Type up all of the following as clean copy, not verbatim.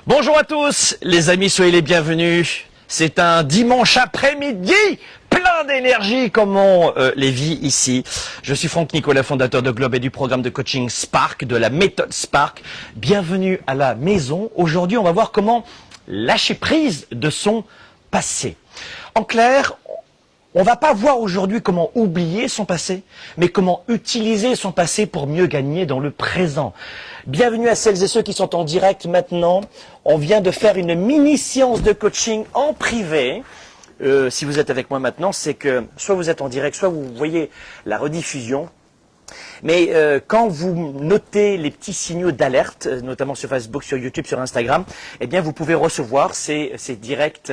Bonjour à tous, les amis, soyez les bienvenus. C'est un dimanche après-midi, plein d'énergie comme on les vit ici. Je suis Franck Nicolas, fondateur de Globe et du programme de coaching Spark, de la méthode Spark. Bienvenue à la maison. Aujourd'hui, on va voir comment lâcher prise de son passé. En clair, on va pas voir aujourd'hui comment oublier son passé, mais comment utiliser son passé pour mieux gagner dans le présent. Bienvenue à celles et ceux qui sont en direct maintenant. On vient de faire une mini-séance de coaching en privé. Si vous êtes avec moi maintenant, c'est que soit vous êtes en direct, soit vous voyez la rediffusion. Mais quand vous notez les petits signaux d'alerte, notamment sur Facebook, sur YouTube, sur Instagram, eh bien vous pouvez recevoir ces directs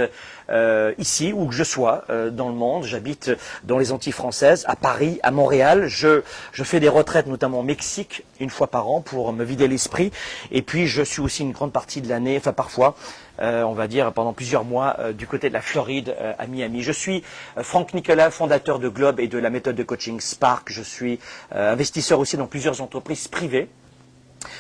ici, où que je sois dans le monde. J'habite dans les Antilles françaises, à Paris, à Montréal. Je fais des retraites, notamment au Mexique, une fois par an pour me vider l'esprit. Et puis je suis aussi une grande partie de l'année, enfin parfois, on va dire pendant plusieurs mois, du côté de la Floride, à Miami. Je suis Franck Nicolas, fondateur de Globe et de la méthode de coaching Spark. Je suis investisseur aussi dans plusieurs entreprises privées.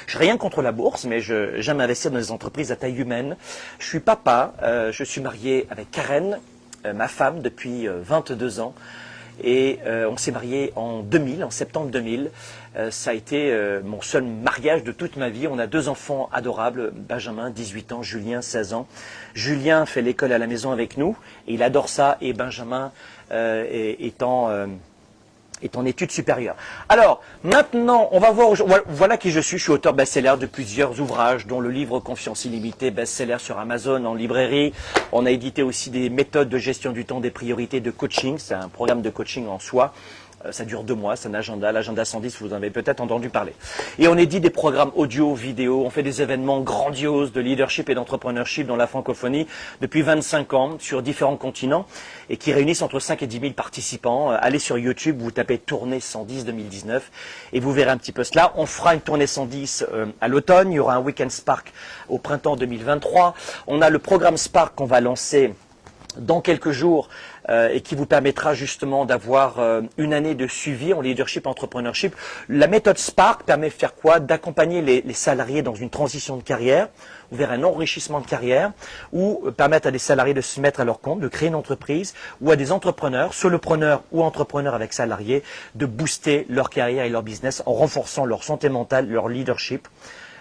Je n'ai rien contre la bourse, mais j'aime investir dans des entreprises à taille humaine. Je suis papa, je suis marié avec Karen, ma femme, depuis 22 ans. Et on s'est marié en 2000, en septembre 2000. Ça a été mon seul mariage de toute ma vie. On a deux enfants adorables, Benjamin, 18 ans, Julien, 16 ans. Julien fait l'école à la maison avec nous, et il adore ça, et Benjamin est en études supérieures. Alors, maintenant, on va voir, voilà qui je suis. Je suis auteur best-seller de plusieurs ouvrages, dont le livre Confiance illimitée, best-seller sur Amazon, en librairie. On a édité aussi des méthodes de gestion du temps, des priorités de coaching. C'est un programme de coaching en soi. Ça dure 2 mois, c'est un agenda, l'agenda 110, vous en avez peut-être entendu parler. Et on édite des programmes audio, vidéo, on fait des événements grandioses de leadership et d'entrepreneurship dans la francophonie depuis 25 ans sur différents continents et qui réunissent entre 5 et 10 000 participants. Allez sur YouTube, vous tapez Tournée 110 2019 et vous verrez un petit peu cela. On fera une Tournée 110 à l'automne, il y aura un Weekend Spark au printemps 2023. On a le programme Spark qu'on va lancer dans quelques jours et qui vous permettra justement d'avoir une année de suivi en leadership, entrepreneurship. La méthode Spark permet de faire quoi? D'accompagner les salariés dans une transition de carrière, ou vers un enrichissement de carrière, ou permettre à des salariés de se mettre à leur compte, de créer une entreprise, ou à des entrepreneurs, solopreneurs ou entrepreneurs avec salariés, de booster leur carrière et leur business en renforçant leur santé mentale, leur leadership,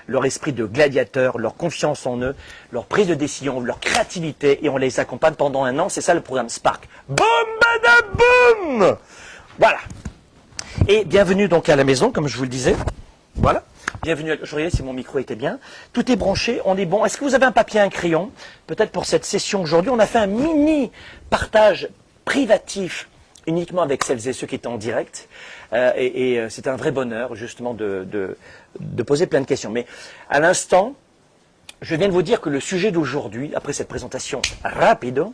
leur esprit de gladiateur, leur confiance en eux, leur prise de décision, leur créativité, et on les accompagne pendant 1 an. C'est ça le programme Spark. Boum, badaboum! Voilà. Et bienvenue donc à la maison, comme je vous le disais. Voilà. Bienvenue. Je regardais si mon micro était bien. Tout est branché, on est bon. Est-ce que vous avez un papier, un crayon? Peut-être pour cette session aujourd'hui. On a fait un mini partage privatif uniquement avec celles et ceux qui étaient en direct. C'était un vrai bonheur, justement, de poser plein de questions. Mais à l'instant, je viens de vous dire que le sujet d'aujourd'hui, après cette présentation rapide,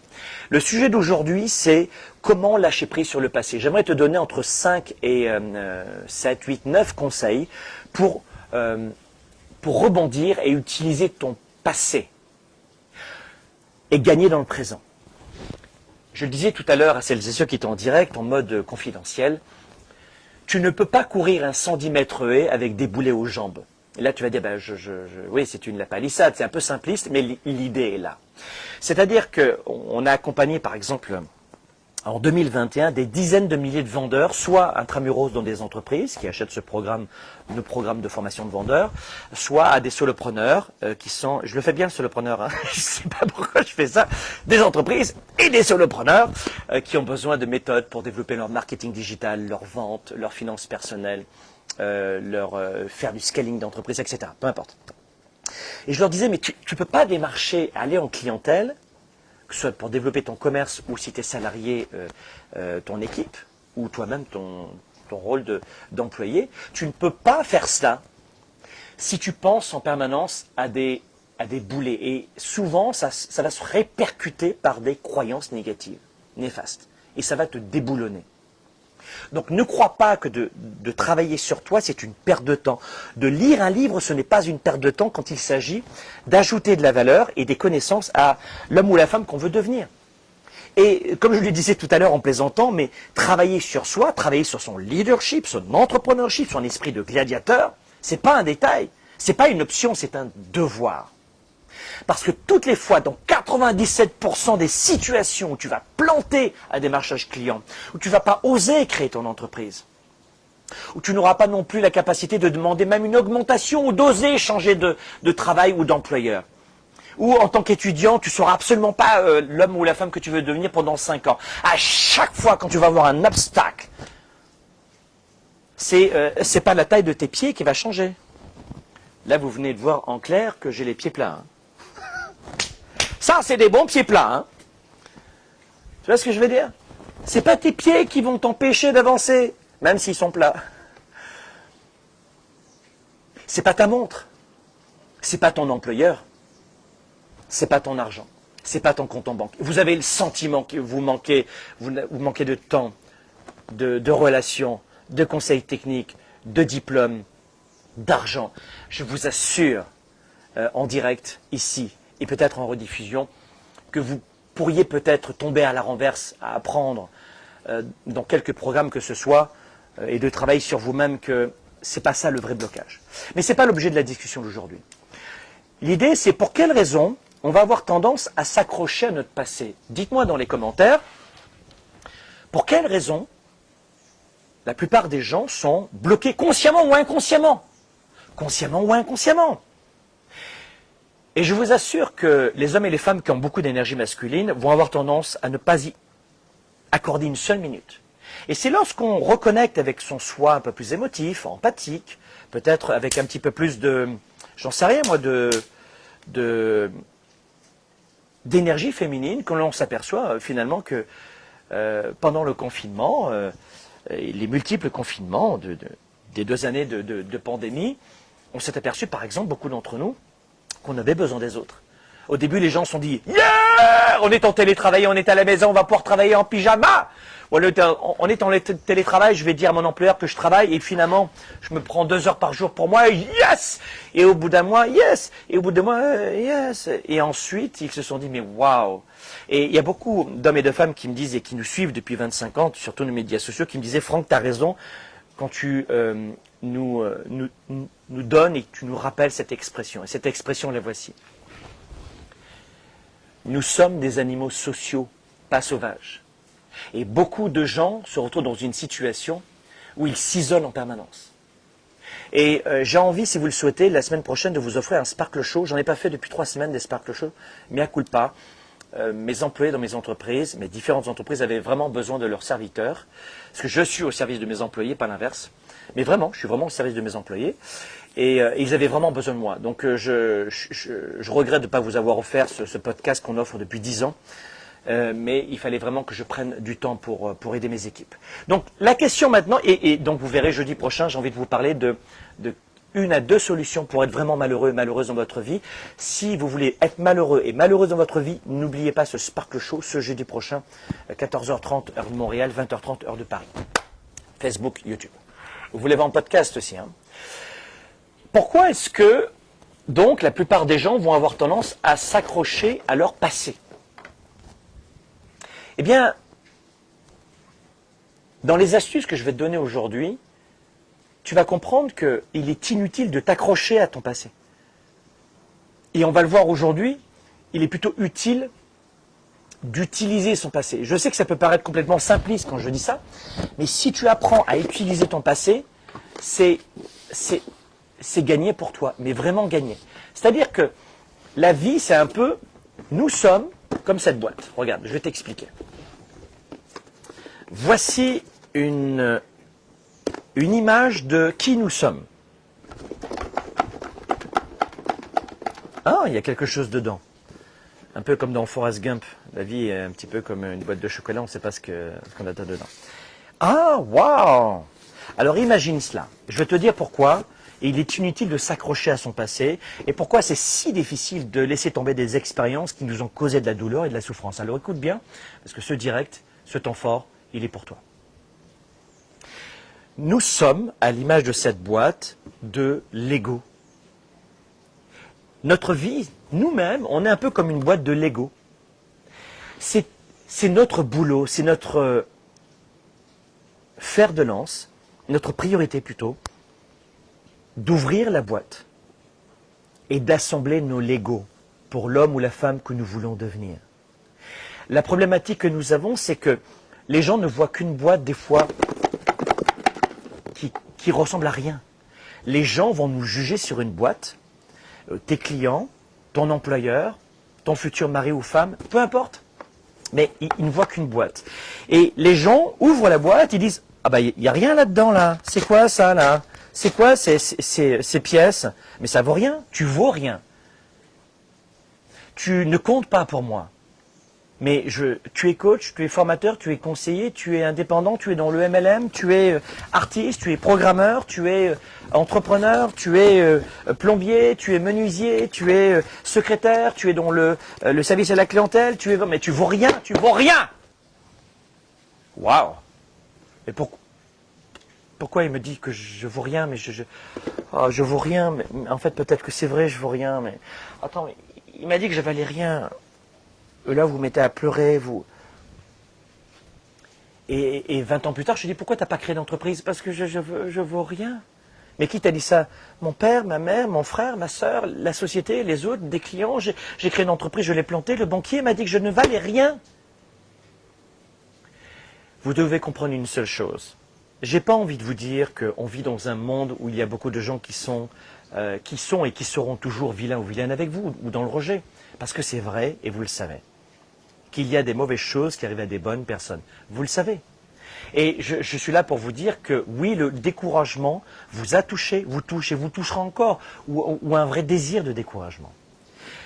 le sujet d'aujourd'hui, c'est comment lâcher prise sur le passé. J'aimerais te donner entre 5 et 7, 8, 9 conseils pour rebondir et utiliser ton passé et gagner dans le présent. Je le disais tout à l'heure à celles et ceux qui étaient en direct, en mode confidentiel, tu ne peux pas courir un 110 mètres haie avec des boulets aux jambes. Et là, tu vas dire, ben, oui, c'est la palissade, c'est un peu simpliste, mais l'idée est là. C'est-à-dire qu'on a accompagné, par exemple, en 2021, des dizaines de milliers de vendeurs, soit intramuros dans des entreprises qui achètent ce programme, nos programmes de formation de vendeurs, soit à des solopreneurs qui sont, je le fais bien le solopreneur, hein, je ne sais pas pourquoi je fais ça, des entreprises et des solopreneurs qui ont besoin de méthodes pour développer leur marketing digital, leur vente, leurs finances personnelles, faire du scaling d'entreprise, etc. Peu importe. Et je leur disais, mais tu ne peux pas démarcher, aller en clientèle, que ce soit pour développer ton commerce ou si tu es salarié, ton équipe, ou toi-même ton rôle d'employé, tu ne peux pas faire cela si tu penses en permanence à des boulets. Et souvent, ça va se répercuter par des croyances négatives, néfastes. Et ça va te déboulonner. Donc ne crois pas que de travailler sur toi, c'est une perte de temps. De lire un livre, ce n'est pas une perte de temps quand il s'agit d'ajouter de la valeur et des connaissances à l'homme ou la femme qu'on veut devenir. Et comme je le disais tout à l'heure en plaisantant, mais travailler sur soi, travailler sur son leadership, son entrepreneurship, son esprit de gladiateur, c'est pas un détail, c'est pas une option, c'est un devoir. Parce que toutes les fois, dans 97% des situations où tu vas planter un démarchage client, où tu ne vas pas oser créer ton entreprise, où tu n'auras pas non plus la capacité de demander même une augmentation ou d'oser changer de travail ou d'employeur, ou en tant qu'étudiant, tu ne sauras absolument pas l'homme ou la femme que tu veux devenir pendant 5 ans. À chaque fois, quand tu vas avoir un obstacle, c'est pas la taille de tes pieds qui va changer. Là, vous venez de voir en clair que j'ai les pieds plats. Ça, c'est des bons pieds plats. Hein. Tu vois ce que je veux dire? C'est pas tes pieds qui vont t'empêcher d'avancer, même s'ils sont plats. C'est pas ta montre. C'est pas ton employeur. C'est pas ton argent. C'est pas ton compte en banque. Vous avez le sentiment que vous manquez de temps, de relations, de conseils techniques, de diplômes, d'argent. Je vous assure, en direct, ici, et peut-être en rediffusion, que vous pourriez peut-être tomber à la renverse, à apprendre dans quelques programmes que ce soit, et de travailler sur vous-même que c'est pas ça le vrai blocage. Mais c'est pas l'objet de la discussion d'aujourd'hui. L'idée, c'est pour quelles raisons on va avoir tendance à s'accrocher à notre passé. Dites-moi dans les commentaires, pour quelles raisons la plupart des gens sont bloqués consciemment ou inconsciemment. Consciemment ou inconsciemment. Et je vous assure que les hommes et les femmes qui ont beaucoup d'énergie masculine vont avoir tendance à ne pas y accorder une seule minute. Et c'est lorsqu'on reconnecte avec son soi un peu plus émotif, empathique, peut-être avec un petit peu plus de, j'en sais rien moi, d'énergie féminine, que l'on s'aperçoit finalement que pendant le confinement, les multiples confinements des 2 années de pandémie, on s'est aperçu par exemple, beaucoup d'entre nous, qu'on avait besoin des autres. Au début, les gens se sont dit « Yeah, on est en télétravail, on est à la maison, on va pouvoir travailler en pyjama !» On est en télétravail, je vais dire à mon employeur que je travaille et finalement, je me prends 2 heures par jour pour moi, yes. Et au bout d'un mois, yes. Et au bout d'un mois, yes. Et ensuite, ils se sont dit, mais waouh. Et il y a beaucoup d'hommes et de femmes qui me disent et qui nous suivent depuis 25 ans, surtout nos médias sociaux, qui me disaient, Franck, tu as raison, quand tu nous donnes et que tu nous rappelles cette expression. Et cette expression, la voici. Nous sommes des animaux sociaux, pas sauvages. Et beaucoup de gens se retrouvent dans une situation où ils s'isolent en permanence. Et j'ai envie, si vous le souhaitez, la semaine prochaine de vous offrir un Sparkle Show. J'en ai pas fait depuis 3 semaines des Sparkle Show, mea culpa. Mes employés dans mes entreprises, mes différentes entreprises avaient vraiment besoin de leurs serviteurs. Parce que je suis au service de mes employés, pas l'inverse. Mais vraiment, je suis vraiment au service de mes employés. Et ils avaient vraiment besoin de moi. Donc je regrette de ne pas vous avoir offert ce podcast qu'on offre depuis 10 ans. Mais il fallait vraiment que je prenne du temps pour aider mes équipes. Donc la question maintenant, et donc vous verrez jeudi prochain, j'ai envie de vous parler de 1 à 2 solutions pour être vraiment malheureux et malheureuse dans votre vie. Si vous voulez être malheureux et malheureuse dans votre vie, n'oubliez pas ce Sparkle Show ce jeudi prochain, 14h30 heure de Montréal, 20h30 heure de Paris. Facebook, YouTube. Vous voulez voir en podcast aussi. Hein. Pourquoi est-ce que donc la plupart des gens vont avoir tendance à s'accrocher à leur passé ? Eh bien, dans les astuces que je vais te donner aujourd'hui, tu vas comprendre qu'il est inutile de t'accrocher à ton passé. Et on va le voir aujourd'hui, il est plutôt utile d'utiliser son passé. Je sais que ça peut paraître complètement simpliste quand je dis ça, mais si tu apprends à utiliser ton passé, c'est gagné pour toi, mais vraiment gagné. C'est-à-dire que la vie, c'est un peu, nous sommes comme cette boîte. Regarde, je vais t'expliquer. Voici une image de qui nous sommes. Ah, il y a quelque chose dedans. Un peu comme dans Forrest Gump. La vie est un petit peu comme une boîte de chocolat, on ne sait pas ce qu'on a dedans. Ah, waouh! Alors imagine cela. Je vais te dire pourquoi il est inutile de s'accrocher à son passé et pourquoi c'est si difficile de laisser tomber des expériences qui nous ont causé de la douleur et de la souffrance. Alors écoute bien, parce que ce direct, ce temps fort, il est pour toi. Nous sommes, à l'image de cette boîte, de Lego. Notre vie, nous-mêmes, on est un peu comme une boîte de Lego. C'est notre boulot, c'est notre fer de lance, notre priorité plutôt, d'ouvrir la boîte et d'assembler nos Legos. pour l'homme ou la femme que nous voulons devenir. La problématique que nous avons, c'est que les gens ne voient qu'une boîte, des fois, qui ressemble à rien. Les gens vont nous juger sur une boîte, tes clients, ton employeur, ton futur mari ou femme, peu importe. Mais ils ne voient qu'une boîte. Et les gens ouvrent la boîte, ils disent « Ah bah, il n'y a rien là-dedans, là. C'est quoi ça, là? C'est quoi ces pièces? Mais ça vaut rien. Tu vaux rien. Tu ne comptes pas pour moi. Mais tu es coach, tu es formateur, tu es conseiller, tu es indépendant, tu es dans le MLM, tu es artiste, tu es programmeur, tu es entrepreneur, tu es plombier, tu es menuisier, tu es secrétaire, tu es dans le service à la clientèle, mais tu vaux rien, tu vaux rien. Waouh. Et pourquoi il me dit que je vaux rien, mais je vaux rien, mais en fait peut-être que c'est vrai, je vaux rien, mais attends, mais il m'a dit que je valais rien. Et là, vous vous mettez à pleurer, vous. Et 20 ans plus tard, je dis, pourquoi tu n'as pas créé d'entreprise? Parce que je vaux rien. Mais qui t'a dit ça? Mon père, ma mère, mon frère, ma soeur, la société, les autres, des clients. J'ai créé une entreprise, je l'ai plantée. Le banquier m'a dit que je ne valais rien. Vous devez comprendre une seule chose. J'ai pas envie de vous dire qu'on vit dans un monde où il y a beaucoup de gens qui sont et qui seront toujours vilains ou vilaines avec vous, ou dans le rejet. Parce que c'est vrai, et vous le savez, qu'il y a des mauvaises choses qui arrivent à des bonnes personnes. Vous le savez. Et je suis là pour vous dire que oui, le découragement vous a touché, vous touche et vous touchera encore, ou un vrai désir de découragement.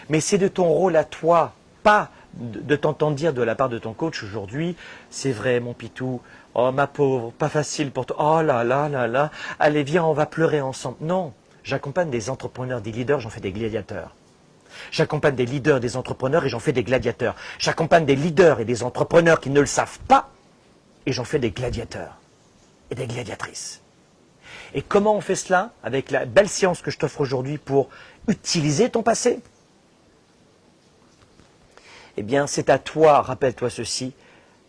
Mais c'est de ton rôle à toi, pas de t'entendre dire de la part de ton coach aujourd'hui, c'est vrai mon pitou, oh ma pauvre, pas facile pour toi, oh là là là là, allez viens on va pleurer ensemble. Non, j'accompagne des entrepreneurs, des leaders, j'en fais des gladiateurs. J'accompagne des leaders, des entrepreneurs et j'en fais des gladiateurs. J'accompagne des leaders et des entrepreneurs qui ne le savent pas et j'en fais des gladiateurs et des gladiatrices. Et comment on fait cela? Avec la belle science que je t'offre aujourd'hui pour utiliser ton passé. Eh bien, c'est à toi, rappelle-toi ceci,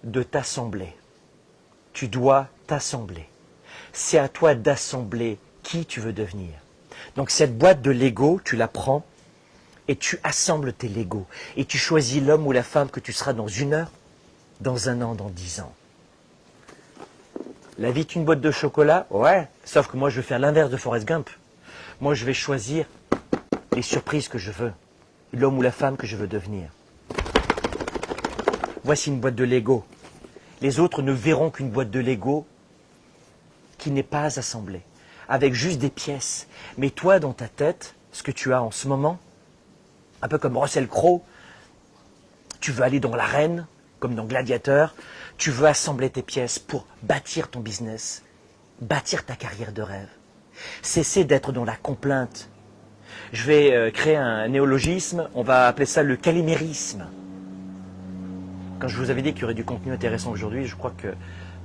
de t'assembler. Tu dois t'assembler. C'est à toi d'assembler qui tu veux devenir. Donc cette boîte de Lego, tu la prends et tu assembles tes Legos. Et tu choisis l'homme ou la femme que tu seras dans 1 heure, dans 1 an, dans 10 ans. La vie est une boîte de chocolat? Ouais, sauf que moi je vais faire l'inverse de Forrest Gump. Moi je vais choisir les surprises que je veux. L'homme ou la femme que je veux devenir. Voici une boîte de Lego. Les autres ne verront qu'une boîte de Lego qui n'est pas assemblée, avec juste des pièces. Mais toi, dans ta tête, ce que tu as en ce moment, un peu comme Russell Crowe, tu veux aller dans l'arène, comme dans Gladiateur, tu veux assembler tes pièces pour bâtir ton business, bâtir ta carrière de rêve. Cesser d'être dans la complainte. Je vais créer un néologisme, on va appeler ça le calimérisme. Quand je vous avais dit qu'il y aurait du contenu intéressant aujourd'hui, je crois que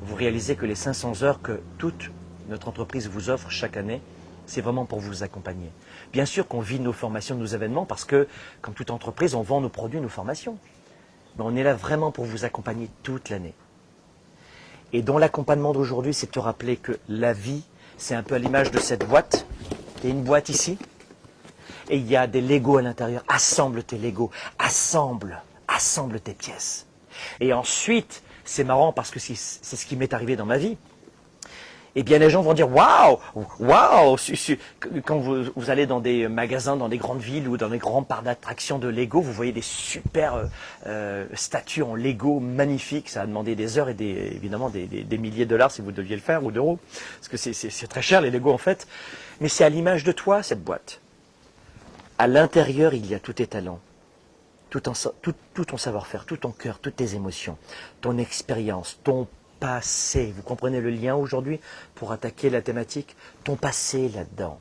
vous réalisez que les 500 heures que toute notre entreprise vous offre chaque année, c'est vraiment pour vous accompagner. Bien sûr qu'on vit nos formations, nos événements, parce que, comme toute entreprise, on vend nos produits, nos formations. Mais on est là vraiment pour vous accompagner toute l'année. Et dans l'accompagnement d'aujourd'hui, c'est de te rappeler que la vie, c'est un peu à l'image de cette boîte. Il y a une boîte ici, et il y a des Legos à l'intérieur. Assemble tes Legos, assemble tes pièces. Et ensuite, c'est marrant parce que c'est ce qui m'est arrivé dans ma vie. Eh bien, les gens vont dire waouh, waouh. Quand vous allez dans des magasins, dans des grandes villes ou dans des grands parcs d'attractions de Lego, vous voyez des super statues en Lego magnifiques. Ça a demandé des heures et évidemment des milliers de dollars si vous deviez le faire ou d'euros, parce que c'est très cher les Lego en fait. Mais c'est à l'image de toi cette boîte. À l'intérieur, il y a tous tes talents. Tout ton savoir-faire, tout ton cœur, toutes tes émotions, ton expérience, ton passé. Vous comprenez le lien aujourd'hui pour attaquer la thématique? Ton passé là-dedans.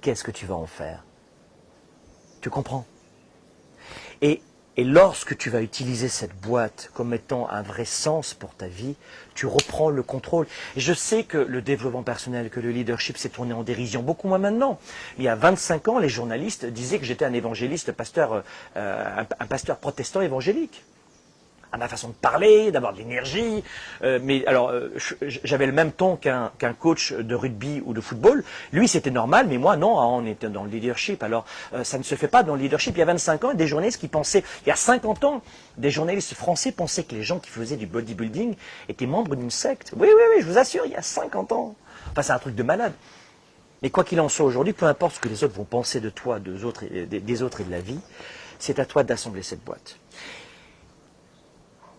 Qu'est-ce que tu vas en faire? Tu comprends? Et lorsque tu vas utiliser cette boîte comme étant un vrai sens pour ta vie, tu reprends le contrôle. Et je sais que le développement personnel, que le leadership s'est tourné en dérision, beaucoup moins maintenant. Il y a 25 ans, les journalistes disaient que j'étais un évangéliste, un pasteur protestant évangélique. à ma façon de parler, d'avoir de l'énergie. Mais alors, j'avais le même ton qu'un coach de rugby ou de football. Lui, c'était normal, mais moi, non, on était dans le leadership. Alors, ça ne se fait pas dans le leadership. Il y a 25 ans, des journalistes qui pensaient, il y a 50 ans, des journalistes français pensaient que les gens qui faisaient du bodybuilding étaient membres d'une secte. Oui, oui, oui, je vous assure, il y a 50 ans. Enfin, c'est un truc de malade. Mais quoi qu'il en soit aujourd'hui, peu importe ce que les autres vont penser de toi, des autres et de la vie, c'est à toi d'assembler cette boîte.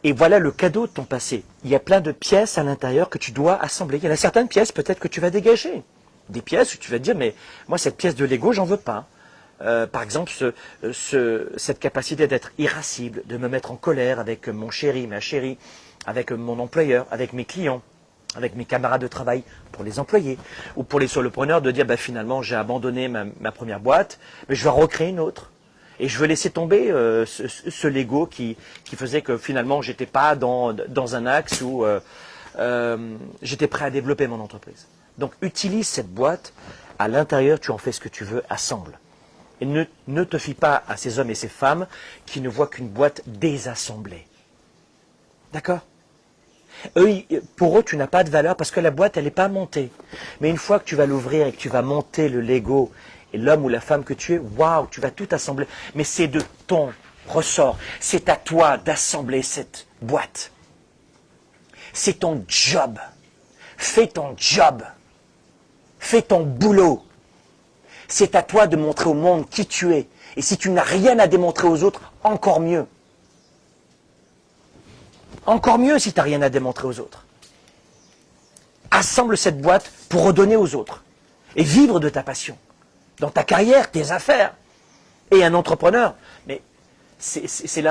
Et voilà le cadeau de ton passé. Il y a plein de pièces à l'intérieur que tu dois assembler. Il y en a certaines pièces peut-être que tu vas dégager. Des pièces où tu vas te dire, mais moi cette pièce de Lego, j'en veux pas. Par exemple, cette capacité d'être irascible, de me mettre en colère avec mon chéri, ma chérie, avec mon employeur, avec mes clients, avec mes camarades de travail pour les employés, ou pour les solopreneurs de dire, bah, finalement j'ai abandonné ma première boîte, mais je vais en recréer une autre. Et je veux laisser tomber ce Lego qui faisait que finalement j'étais pas dans un axe où j'étais prêt à développer mon entreprise. Donc utilise cette boîte, à l'intérieur tu en fais ce que tu veux, assemble. Et ne te fie pas à ces hommes et ces femmes qui ne voient qu'une boîte désassemblée. D'accord ? Pour eux, tu n'as pas de valeur parce que la boîte, elle n'est pas montée. Mais une fois que tu vas l'ouvrir et que tu vas monter le Lego, et l'homme ou la femme que tu es, waouh, tu vas tout assembler. Mais c'est de ton ressort. C'est à toi d'assembler cette boîte. C'est ton job. Fais ton job. Fais ton boulot. C'est à toi de montrer au monde qui tu es. Et si tu n'as rien à démontrer aux autres, encore mieux. Encore mieux si tu n'as rien à démontrer aux autres. Assemble cette boîte pour redonner aux autres. Et vivre de ta passion. Dans ta carrière, tes affaires. Et un entrepreneur. Mais c'est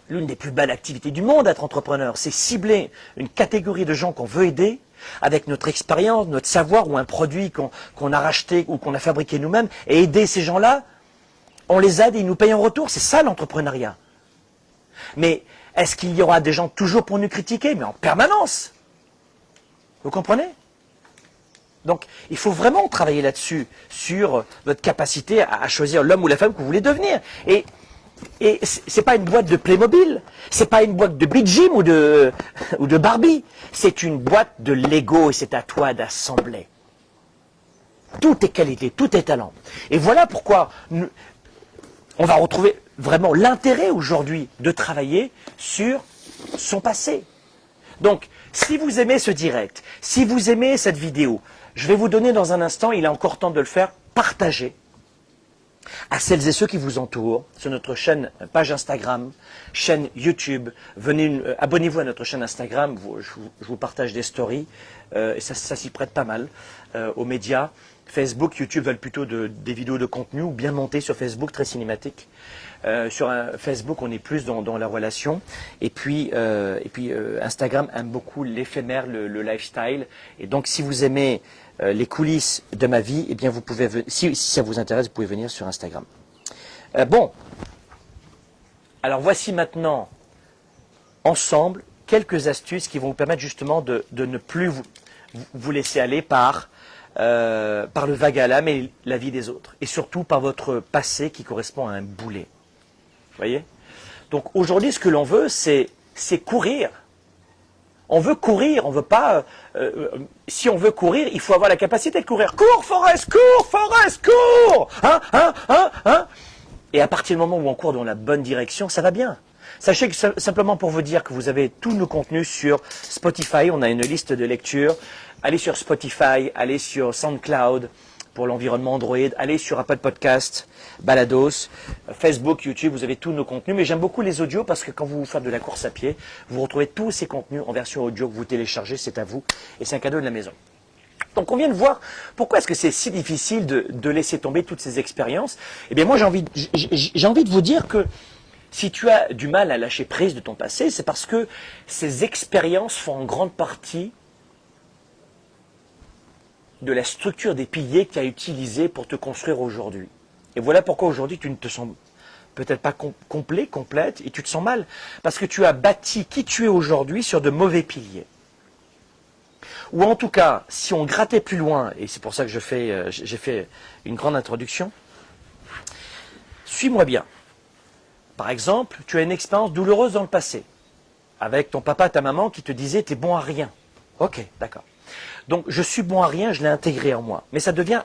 l'une des plus belles activités du monde, être entrepreneur. C'est cibler une catégorie de gens qu'on veut aider avec notre expérience, notre savoir ou un produit qu'on a racheté ou qu'on a fabriqué nous-mêmes et aider ces gens-là. On les aide et ils nous payent en retour. C'est ça l'entrepreneuriat. Mais est-ce qu'il y aura des gens toujours pour nous critiquer? Mais en permanence. Vous comprenez? Donc, il faut vraiment travailler là-dessus, sur votre capacité à choisir l'homme ou la femme que vous voulez devenir. Et c'est pas une boîte de Playmobil, c'est pas une boîte de Big Jim ou de Barbie, c'est une boîte de Lego et c'est à toi d'assembler. Tout est qualité, tout est talent. Et voilà pourquoi on va retrouver vraiment l'intérêt aujourd'hui de travailler sur son passé. Donc, si vous aimez ce direct, si vous aimez cette vidéo, je vais vous donner dans un instant, il est encore temps de le faire, partagez à celles et ceux qui vous entourent sur notre chaîne, page Instagram, chaîne YouTube. Venez, abonnez-vous à notre chaîne Instagram, je vous partage des stories, et ça s'y prête pas mal aux médias. Facebook, YouTube veulent plutôt des vidéos de contenu ou bien montées sur Facebook, très cinématiques. Sur Facebook, on est plus dans la relation. Et puis Instagram aime beaucoup l'éphémère, le lifestyle. Et donc, si vous aimez les coulisses de ma vie, eh bien, vous pouvez, si ça vous intéresse, vous pouvez venir sur Instagram. Bon, alors voici maintenant, ensemble, quelques astuces qui vont vous permettre justement de ne plus vous laisser aller par le vague à l'âme et la vie des autres. Et surtout par votre passé qui correspond à un boulet. Vous voyez? Donc aujourd'hui, ce que l'on veut, c'est courir. On veut courir, on veut pas... si on veut courir, il faut avoir la capacité de courir. Cours, Forrest, cours, Forrest, cours. Et à partir du moment où on court dans la bonne direction, ça va bien. Sachez que simplement pour vous dire que vous avez tous nos contenus sur Spotify, on a une liste de lecture. Allez sur Spotify, allez sur SoundCloud pour l'environnement Android, allez sur Apple Podcast, Balados, Facebook, YouTube, vous avez tous nos contenus. Mais j'aime beaucoup les audios parce que quand vous faites de la course à pied, vous retrouvez tous ces contenus en version audio que vous téléchargez, c'est à vous et c'est un cadeau de la maison. Donc on vient de voir pourquoi est-ce que c'est si difficile de laisser tomber toutes ces expériences. Eh bien moi j'ai envie de vous dire que si tu as du mal à lâcher prise de ton passé, c'est parce que ces expériences font en grande partie de la structure des piliers que tu as utilisés pour te construire aujourd'hui. Et voilà pourquoi aujourd'hui tu ne te sens peut-être pas complet, complète, et tu te sens mal. Parce que tu as bâti qui tu es aujourd'hui sur de mauvais piliers. Ou en tout cas, si on grattait plus loin, et c'est pour ça que j'ai fait une grande introduction, suis-moi bien. Par exemple, tu as une expérience douloureuse dans le passé. avec ton papa, ta maman qui te disaient « t'es bon à rien ». Ok, d'accord. Donc je suis bon à rien, je l'ai intégré en moi. Mais ça devient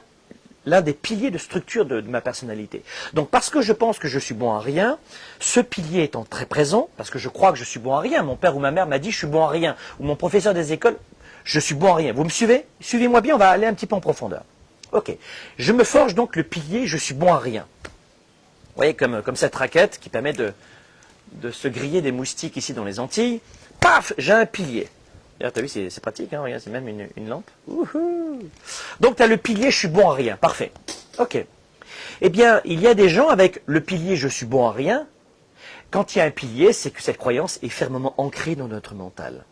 l'un des piliers de structure de ma personnalité. Donc parce que je pense que je suis bon à rien, ce pilier étant très présent, parce que je crois que je suis bon à rien, mon père ou ma mère m'a dit je suis bon à rien, ou mon professeur des écoles, je suis bon à rien. Vous me suivez? Suivez-moi bien, on va aller un petit peu en profondeur. Ok, je me forge donc le pilier je suis bon à rien. Vous voyez, comme cette raquette qui permet de se griller des moustiques ici dans les Antilles. Paf, j'ai un pilier. D'ailleurs, tu as vu, c'est pratique, hein, regarde, c'est même une lampe. Ouhou. Donc, tu as le pilier, je suis bon à rien. Parfait. Ok. Eh bien, il y a des gens avec le pilier, je suis bon à rien. Quand il y a un pilier, c'est que cette croyance est fermement ancrée dans notre mental.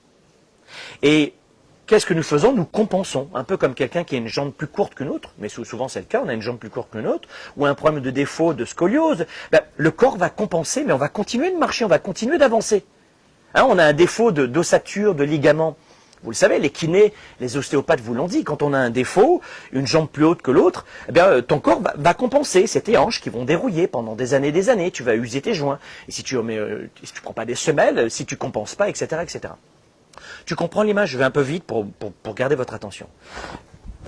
Et qu'est-ce que nous faisons? Nous compensons. Un peu comme quelqu'un qui a une jambe plus courte qu'une autre, mais souvent c'est le cas, on a une jambe plus courte qu'une autre, ou un problème de défaut, de scoliose. Ben, le corps va compenser, mais on va continuer de marcher, on va continuer d'avancer. Hein, on a un défaut d'ossature, de ligament. Vous le savez, les kinés, les ostéopathes vous l'ont dit, quand on a un défaut, une jambe plus haute que l'autre, eh bien, ton corps va compenser. C'est tes hanches qui vont dérouiller pendant des années, tu vas user tes joints. Et si tu prends pas des semelles, si tu compenses pas, etc., etc. Tu comprends l'image? Je vais un peu vite pour garder votre attention.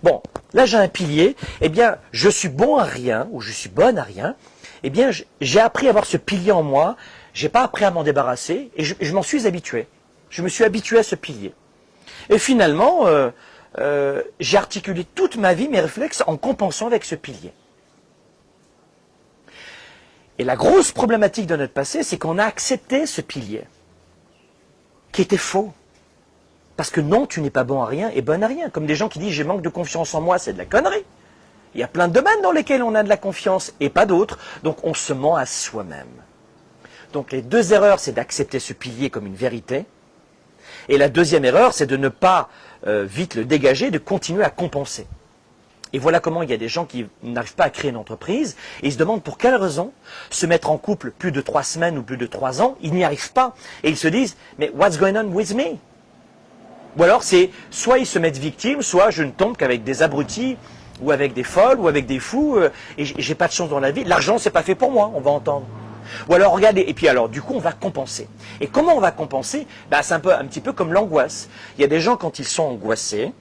Bon, là j'ai un pilier, eh bien, je suis bon à rien, ou je suis bonne à rien, eh bien, j'ai appris à avoir ce pilier en moi, j'ai pas appris à m'en débarrasser, et je m'en suis habitué. Je me suis habitué à ce pilier. Et finalement, j'ai articulé toute ma vie mes réflexes en compensant avec ce pilier. Et la grosse problématique de notre passé, c'est qu'on a accepté ce pilier, qui était faux. Parce que non, tu n'es pas bon à rien et bonne à rien. Comme des gens qui disent « je manque de confiance en moi », c'est de la connerie. Il y a plein de domaines dans lesquels on a de la confiance et pas d'autres. Donc on se ment à soi-même. Donc les deux erreurs, c'est d'accepter ce pilier comme une vérité. Et la deuxième erreur, c'est de ne pas vite le dégager, de continuer à compenser. Et voilà comment il y a des gens qui n'arrivent pas à créer une entreprise et ils se demandent pour quelle raison se mettre en couple plus de 3 semaines ou plus de 3 ans, ils n'y arrivent pas. Et ils se disent « mais what's going on with me ?» Ou alors c'est soit ils se mettent victimes, soit je ne tombe qu'avec des abrutis, ou avec des folles, ou avec des fous, et j'ai pas de chance dans la vie. L'argent, c'est pas fait pour moi, on va entendre. Ou alors regardez, et puis alors du coup on va compenser. Et comment on va compenser? Ben, c'est un petit peu comme l'angoisse. Il y a des gens quand ils sont angoissés,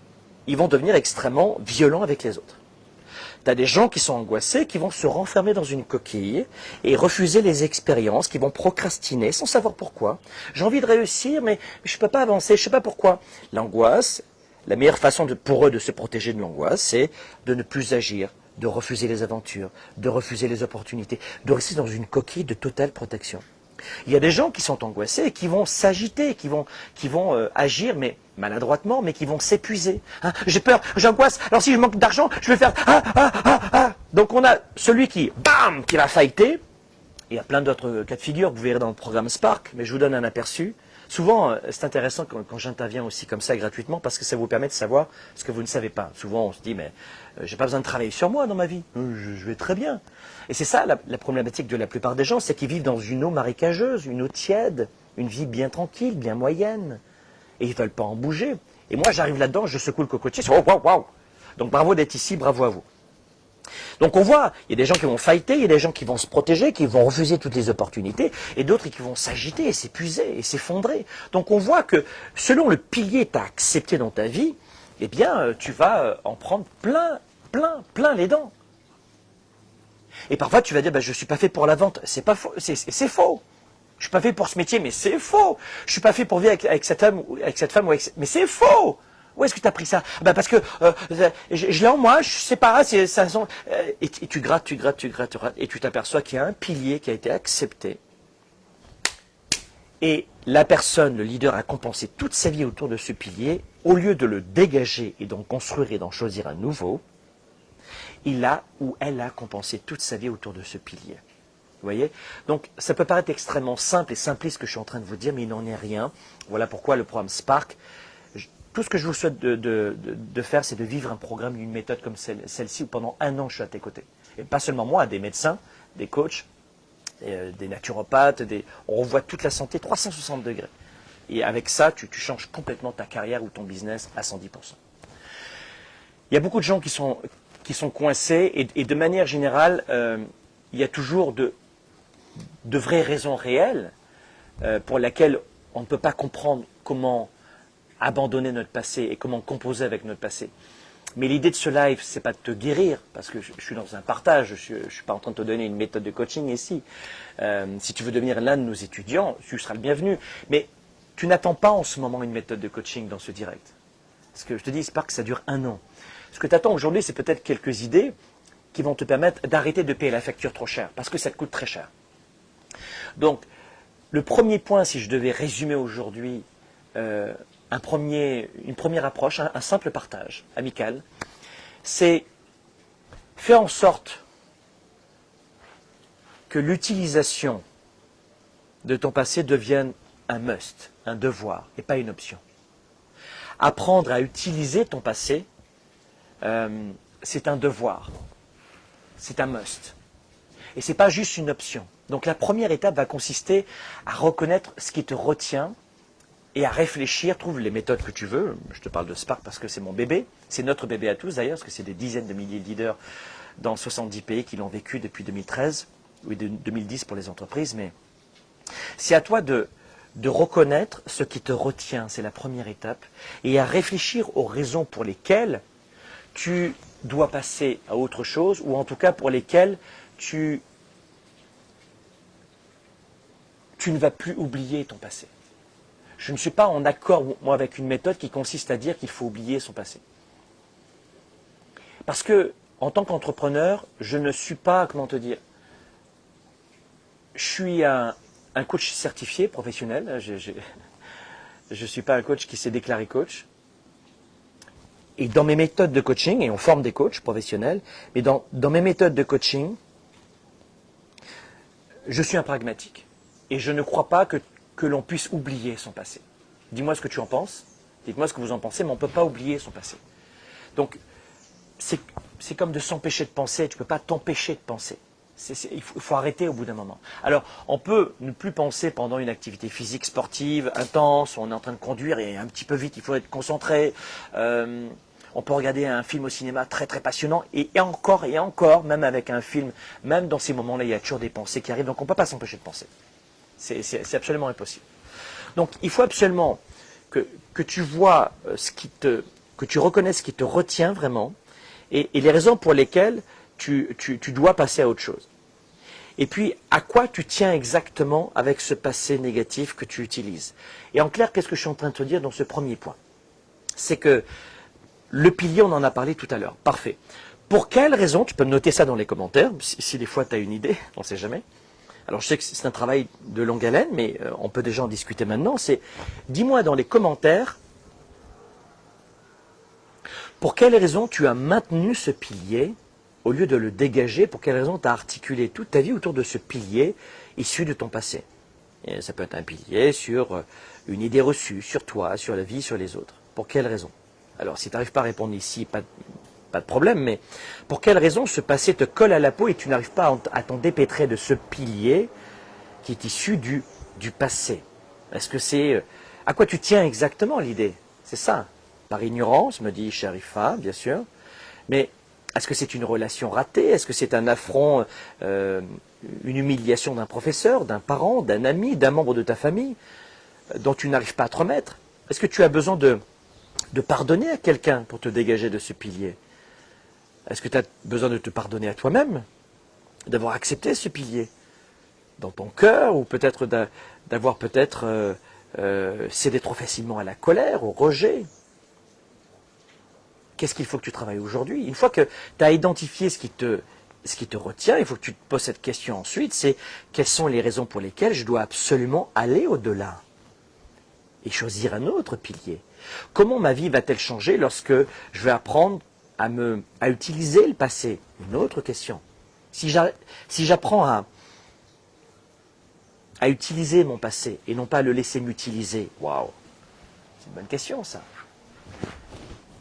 ils vont devenir extrêmement violents avec les autres. Tu as des gens qui sont angoissés, qui vont se renfermer dans une coquille et refuser les expériences, qui vont procrastiner sans savoir pourquoi. J'ai envie de réussir, mais je ne peux pas avancer, je ne sais pas pourquoi. L'angoisse, la meilleure façon pour eux de se protéger de l'angoisse, c'est de ne plus agir, de refuser les aventures, de refuser les opportunités, de rester dans une coquille de totale protection. Il y a des gens qui sont angoissés et qui vont s'agiter, qui vont agir, mais maladroitement, mais qui vont s'épuiser. Hein, j'ai peur, j'angoisse, alors si je manque d'argent, je vais faire Donc on a celui qui, bam, qui va fighter. Il y a plein d'autres cas de figure que vous verrez dans le programme Spark, mais je vous donne un aperçu. Souvent, c'est intéressant quand j'interviens aussi comme ça gratuitement, parce que ça vous permet de savoir ce que vous ne savez pas. Souvent, on se dit, mais j'ai pas besoin de travailler sur moi dans ma vie, je vais très bien. Et c'est ça la problématique de la plupart des gens, c'est qu'ils vivent dans une eau marécageuse, une eau tiède, une vie bien tranquille, bien moyenne. Et ils ne veulent pas en bouger. Et moi, j'arrive là-dedans, je secoue le cocotier, je dis, oh, waouh. Donc bravo d'être ici, bravo à vous. Donc on voit, il y a des gens qui vont fighter, il y a des gens qui vont se protéger, qui vont refuser toutes les opportunités, et d'autres qui vont s'agiter et s'épuiser et s'effondrer. Donc on voit que selon le pilier que tu as accepté dans ta vie, eh bien tu vas en prendre plein les dents. Et parfois tu vas dire, je ne suis pas fait pour la vente. C'est pas faux, c'est faux. Je ne suis pas fait pour ce métier, mais c'est faux. Je ne suis pas fait pour vivre avec cette femme, mais c'est faux. Où est-ce que tu as pris ça? Parce que je l'ai en moi, je sais pas, et tu grattes, et tu t'aperçois qu'il y a un pilier qui a été accepté. Et la personne, le leader, a compensé toute sa vie autour de ce pilier. Au lieu de le dégager et d'en construire et d'en choisir un nouveau, il a ou elle a compensé toute sa vie autour de ce pilier. Vous voyez? Donc ça peut paraître extrêmement simple et simpliste ce que je suis en train de vous dire, mais il n'en est rien. Voilà pourquoi le programme Spark, tout ce que je vous souhaite de faire, c'est de vivre un programme, une méthode comme celle-ci, où pendant 1 an, je suis à tes côtés. Et pas seulement moi, des médecins, des coachs, des naturopathes, on revoit toute la santé 360 degrés. Et avec ça, tu changes complètement ta carrière ou ton business à 110%. Il y a beaucoup de gens qui sont coincés, et de manière générale, il y a toujours de vraies raisons réelles pour lesquelles on ne peut pas comprendre comment abandonner notre passé et comment composer avec notre passé. Mais l'idée de ce live, c'est pas de te guérir, parce que je suis dans un partage, je suis pas en train de te donner une méthode de coaching ici. Si tu veux devenir l'un de nos étudiants, tu seras le bienvenu. Mais tu n'attends pas en ce moment une méthode de coaching dans ce direct. Parce que je te dis, c'est pas que ça dure 1 an. Ce que tu attends aujourd'hui, c'est peut-être quelques idées qui vont te permettre d'arrêter de payer la facture trop cher, parce que ça te coûte très cher. Donc, le premier point, si je devais résumer aujourd'hui une première approche, un simple partage amical, c'est faire en sorte que l'utilisation de ton passé devienne un must, un devoir, et pas une option. Apprendre à utiliser ton passé, c'est un devoir, c'est un must. Et ce n'est pas juste une option. Donc la première étape va consister à reconnaître ce qui te retient et à réfléchir, trouve les méthodes que tu veux. Je te parle de Spark parce que c'est mon bébé, c'est notre bébé à tous d'ailleurs, parce que c'est des dizaines de milliers de leaders dans 70 pays qui l'ont vécu depuis 2013, ou 2010 pour les entreprises, mais c'est à toi de reconnaître ce qui te retient, c'est la première étape, et à réfléchir aux raisons pour lesquelles tu dois passer à autre chose, ou en tout cas pour lesquelles tu ne vas plus oublier ton passé. Je ne suis pas en accord, moi, avec une méthode qui consiste à dire qu'il faut oublier son passé. Parce que, en tant qu'entrepreneur, je ne suis pas, comment te dire, je suis un coach certifié professionnel. Je ne suis pas un coach qui s'est déclaré coach. Et dans mes méthodes de coaching, et on forme des coachs professionnels, mais dans mes méthodes de coaching, je suis un pragmatique. Et je ne crois pas que l'on puisse oublier son passé. Dis-moi ce que tu en penses, dites-moi ce que vous en pensez, mais on ne peut pas oublier son passé. Donc, c'est comme de s'empêcher de penser, tu ne peux pas t'empêcher de penser. Il faut arrêter au bout d'un moment. Alors, on peut ne plus penser pendant une activité physique sportive, intense, on est en train de conduire et un petit peu vite, il faut être concentré. On peut regarder un film au cinéma très très passionnant et encore, même avec un film, même dans ces moments-là, il y a toujours des pensées qui arrivent, donc on ne peut pas s'empêcher de penser. C'est absolument impossible. Donc, il faut absolument que tu vois que tu reconnaisses ce qui te retient vraiment et les raisons pour lesquelles tu dois passer à autre chose. Et puis, à quoi tu tiens exactement avec ce passé négatif que tu utilises. Et en clair, qu'est-ce que je suis en train de te dire dans ce premier point? C'est que le pilier, on en a parlé tout à l'heure. Parfait. Pour quelles raisons, tu peux me noter ça dans les commentaires, si des fois tu as une idée, on ne sait jamais. Alors je sais que c'est un travail de longue haleine, mais on peut déjà en discuter maintenant. C'est, dis-moi dans les commentaires, pour quelles raisons tu as maintenu ce pilier au lieu de le dégager, pour quelles raisons tu as articulé toute ta vie autour de ce pilier issu de ton passé. Et ça peut être un pilier sur une idée reçue, sur toi, sur la vie, sur les autres. Pour quelles raisons? Alors si tu n'arrives pas à répondre ici, pas de problème, mais pour quelles raisons ce passé te colle à la peau et tu n'arrives pas à t'en dépêtrer de ce pilier qui est issu du passé? Est-ce que c'est... à quoi tu tiens exactement l'idée? C'est ça. Par ignorance, me dit Sharifa, bien sûr, mais est-ce que c'est une relation ratée? Est-ce que c'est un affront, une humiliation d'un professeur, d'un parent, d'un ami, d'un membre de ta famille dont tu n'arrives pas à te remettre? Est-ce que tu as besoin de pardonner à quelqu'un pour te dégager de ce pilier? Est-ce que tu as besoin de te pardonner à toi-même, d'avoir accepté ce pilier dans ton cœur, ou peut-être d'avoir cédé trop facilement à la colère, au rejet? Qu'est-ce qu'il faut que tu travailles aujourd'hui? Une fois que tu as identifié ce qui te retient, il faut que tu te poses cette question ensuite, c'est quelles sont les raisons pour lesquelles je dois absolument aller au-delà et choisir un autre pilier? Comment ma vie va-t-elle changer lorsque je vais apprendre à utiliser le passé? Une autre question. Si j'apprends à utiliser mon passé et non pas à le laisser m'utiliser, waouh, c'est une bonne question ça.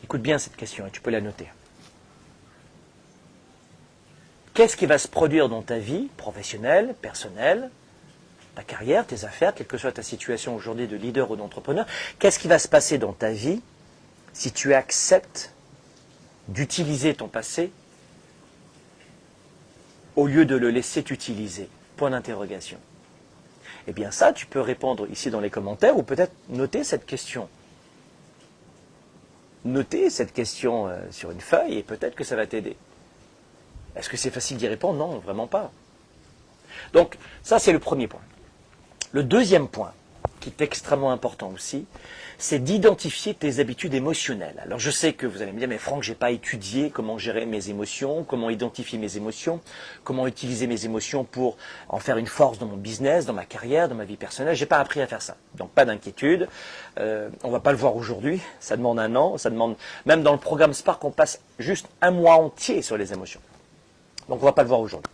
Écoute bien cette question et tu peux la noter. Qu'est-ce qui va se produire dans ta vie professionnelle, personnelle, ta carrière, tes affaires, quelle que soit ta situation aujourd'hui de leader ou d'entrepreneur? Qu'est-ce qui va se passer dans ta vie si tu acceptes d'utiliser ton passé au lieu de le laisser t'utiliser? Point d'interrogation. Eh bien ça, tu peux répondre ici dans les commentaires ou peut-être noter cette question. Noter cette question sur une feuille et peut-être que ça va t'aider. Est-ce que c'est facile d'y répondre? Non, vraiment pas. Donc ça, c'est le premier point. Le deuxième point, qui est extrêmement important aussi, c'est d'identifier tes habitudes émotionnelles. Alors je sais que vous allez me dire, mais Franck, j'ai pas étudié comment gérer mes émotions, comment identifier mes émotions, comment utiliser mes émotions pour en faire une force dans mon business, dans ma carrière, dans ma vie personnelle. J'ai pas appris à faire ça. Donc pas d'inquiétude. On va pas le voir aujourd'hui. Ça demande un an. Ça demande, même dans le programme Spark, on passe juste un mois entier sur les émotions. Donc on ne va pas le voir aujourd'hui.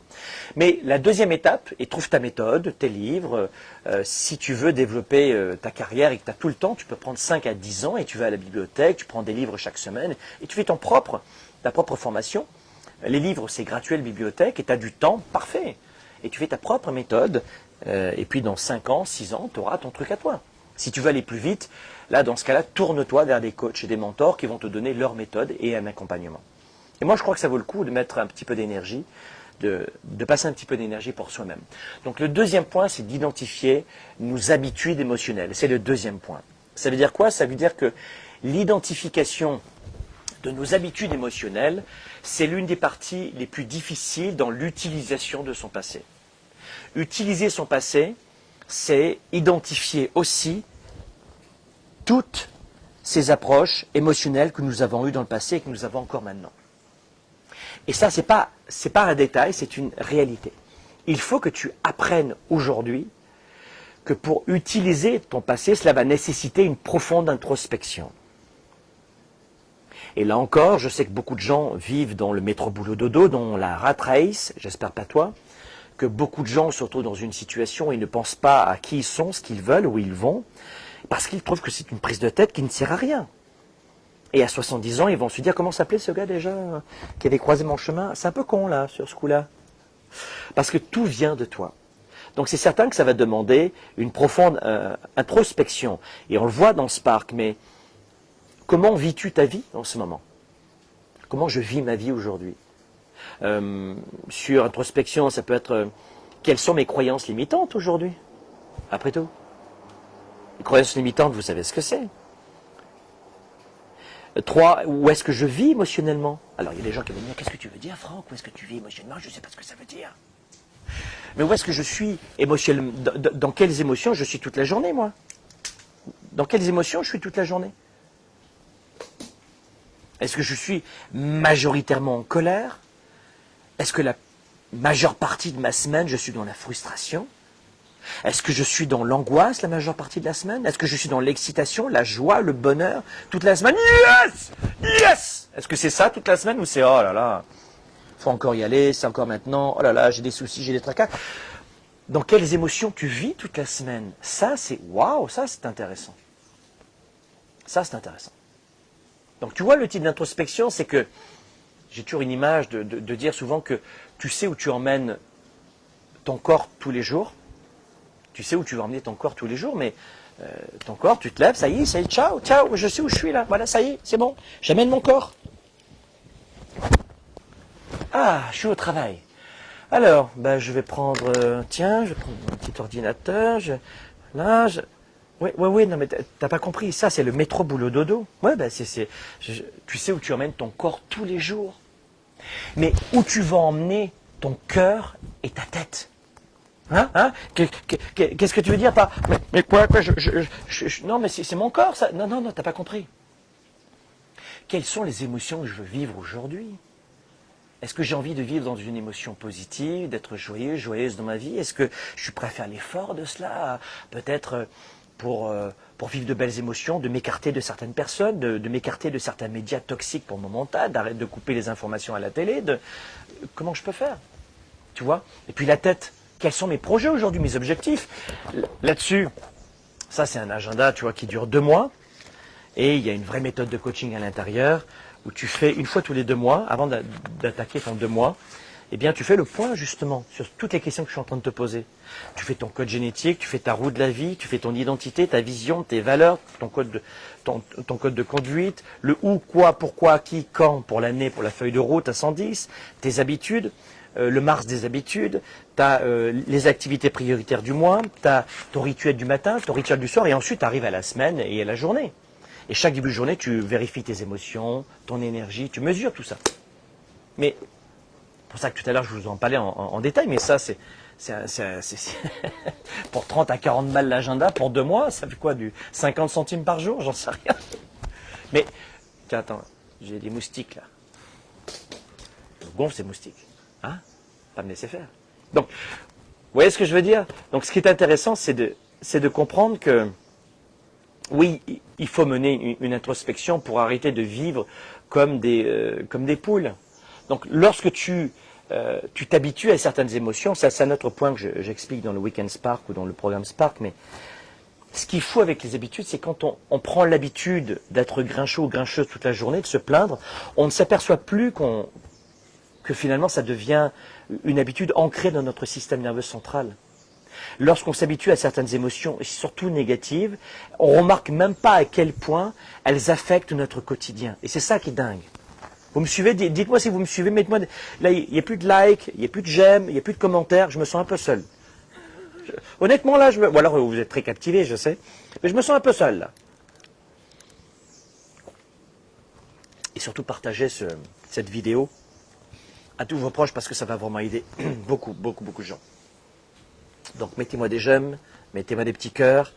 Mais la deuxième étape, et trouve ta méthode, tes livres. Si tu veux développer ta carrière et que tu as tout le temps, tu peux prendre 5 à 10 ans et tu vas à la bibliothèque, tu prends des livres chaque semaine et tu fais ta propre formation. Les livres, c'est gratuit à la bibliothèque et tu as du temps, parfait. Et tu fais ta propre méthode et puis dans 5 ans, 6 ans, tu auras ton truc à toi. Si tu veux aller plus vite, là, dans ce cas-là, tourne-toi vers des coachs et des mentors qui vont te donner leur méthode et un accompagnement. Et moi, je crois que ça vaut le coup de mettre un petit peu d'énergie, de passer un petit peu d'énergie pour soi-même. Donc, le deuxième point, c'est d'identifier nos habitudes émotionnelles. C'est le deuxième point. Ça veut dire quoi? Ça veut dire que l'identification de nos habitudes émotionnelles, c'est l'une des parties les plus difficiles dans l'utilisation de son passé. Utiliser son passé, c'est identifier aussi toutes ces approches émotionnelles que nous avons eues dans le passé et que nous avons encore maintenant. Et ça, c'est pas un détail, c'est une réalité. Il faut que tu apprennes aujourd'hui que pour utiliser ton passé, cela va nécessiter une profonde introspection. Et là encore, je sais que beaucoup de gens vivent dans le métro boulot dodo, dans la rat race, j'espère pas toi, que beaucoup de gens se retrouvent dans une situation où ils ne pensent pas à qui ils sont, ce qu'ils veulent, où ils vont, parce qu'ils trouvent que c'est une prise de tête qui ne sert à rien. Et à 70 ans, ils vont se dire, comment s'appelait ce gars déjà qui avait croisé mon chemin? C'est un peu con là, sur ce coup-là. Parce que tout vient de toi. Donc c'est certain que ça va demander une profonde introspection. Et on le voit dans Spark, mais comment vis-tu ta vie en ce moment? Comment je vis ma vie aujourd'hui? Sur introspection, ça peut être, quelles sont mes croyances limitantes aujourd'hui? Après tout. Les croyances limitantes, vous savez ce que c'est. 3, où est-ce que je vis émotionnellement? Alors, il y a des gens qui vont me dire, qu'est-ce que tu veux dire, Franck? Où est-ce que tu vis émotionnellement? Je ne sais pas ce que ça veut dire. Mais où est-ce que je suis émotionnellement? Dans quelles émotions je suis toute la journée, moi? Dans quelles émotions je suis toute la journée? Est-ce que je suis majoritairement en colère? Est-ce que la majeure partie de ma semaine, je suis dans la frustration? Est-ce que je suis dans l'angoisse la majeure partie de la semaine? Est-ce que je suis dans l'excitation, la joie, le bonheur toute la semaine? Yes! Yes! Est-ce que c'est ça toute la semaine ou c'est oh là là, faut encore y aller, c'est encore maintenant, oh là là, j'ai des soucis, j'ai des tracas? Dans quelles émotions tu vis toute la semaine? Ça c'est waouh, ça c'est intéressant. Ça c'est intéressant. Donc tu vois le type d'introspection, c'est que j'ai toujours une image de dire souvent que tu sais où tu emmènes ton corps tous les jours. Tu sais où tu vas emmener ton corps tous les jours, mais ton corps, tu te lèves, ça y est, ciao, ciao, je sais où je suis là, voilà, ça y est, c'est bon, j'amène mon corps. Ah, je suis au travail. Alors, ben, je vais prendre, tiens, je vais prendre mon petit ordinateur, oui, non, mais t'as pas compris, ça c'est le métro boulot dodo. Ouais, ben tu sais où tu emmènes ton corps tous les jours. Mais où tu vas emmener ton cœur et ta tête? Qu'est-ce que tu veux dire par mais quoi non, mais c'est mon corps, ça. Non, t'as pas compris. Quelles sont les émotions que je veux vivre aujourd'hui? Est-ce que j'ai envie de vivre dans une émotion positive, d'être joyeux, joyeuse dans ma vie? Est-ce que je suis prêt à faire l'effort de cela? Peut-être pour vivre de belles émotions, de m'écarter de certaines personnes, de m'écarter de certains médias toxiques pour mon mental, d'arrêter de couper les informations à la télé. Comment je peux faire? Tu vois? Et puis la tête. Quels sont mes projets aujourd'hui, mes objectifs? Là-dessus, ça c'est un agenda, tu vois, qui dure 2 mois. Et il y a une vraie méthode de coaching à l'intérieur où tu fais une fois tous les 2 mois, avant d'attaquer ton 2 mois, eh bien tu fais le point justement sur toutes les questions que je suis en train de te poser. Tu fais ton code génétique, tu fais ta roue de la vie, tu fais ton identité, ta vision, tes valeurs, ton code de conduite, le où, quoi, pourquoi, qui, quand, pour l'année, pour la feuille de route à 110, tes habitudes. le Mars des habitudes, tu as les activités prioritaires du mois, tu as ton rituel du matin, ton rituel du soir, et ensuite tu arrives à la semaine et à la journée. Et chaque début de journée, tu vérifies tes émotions, ton énergie, tu mesures tout ça. Mais, c'est pour ça que tout à l'heure je vous en parlais en détail, mais ça c'est pour 30 à 40 balles l'agenda, pour 2 mois, ça fait quoi, du 50 centimes par jour, j'en sais rien. Mais, tiens, attends, j'ai des moustiques là. Je gonfle ces moustiques. Hein? Pas me laisser faire. Donc, vous voyez ce que je veux dire? Donc, ce qui est intéressant, c'est de comprendre que, oui, il faut mener une introspection pour arrêter de vivre comme des poules. Donc, lorsque tu t'habitues à certaines émotions, ça c'est un autre point que j'explique dans le Weekend Spark ou dans le programme Spark, mais ce qu'il faut avec les habitudes, c'est quand on prend l'habitude d'être grincheux ou grincheuse toute la journée, de se plaindre, on ne s'aperçoit plus que finalement ça devient une habitude ancrée dans notre système nerveux central. Lorsqu'on s'habitue à certaines émotions, et surtout négatives, on ne remarque même pas à quel point elles affectent notre quotidien. Et c'est ça qui est dingue. Vous me suivez? Dites-moi si vous me suivez. Mettez-moi. Là, il n'y a plus de likes, il n'y a plus de j'aime, il n'y a plus de commentaires. Je me sens un peu seul. Honnêtement, là, ou alors vous êtes très captivé, je sais. Mais je me sens un peu seul, là. Et surtout, partagez cette vidéo à tous vos proches parce que ça va vraiment aider beaucoup de gens. Donc, mettez-moi des j'aime, mettez-moi des petits cœurs.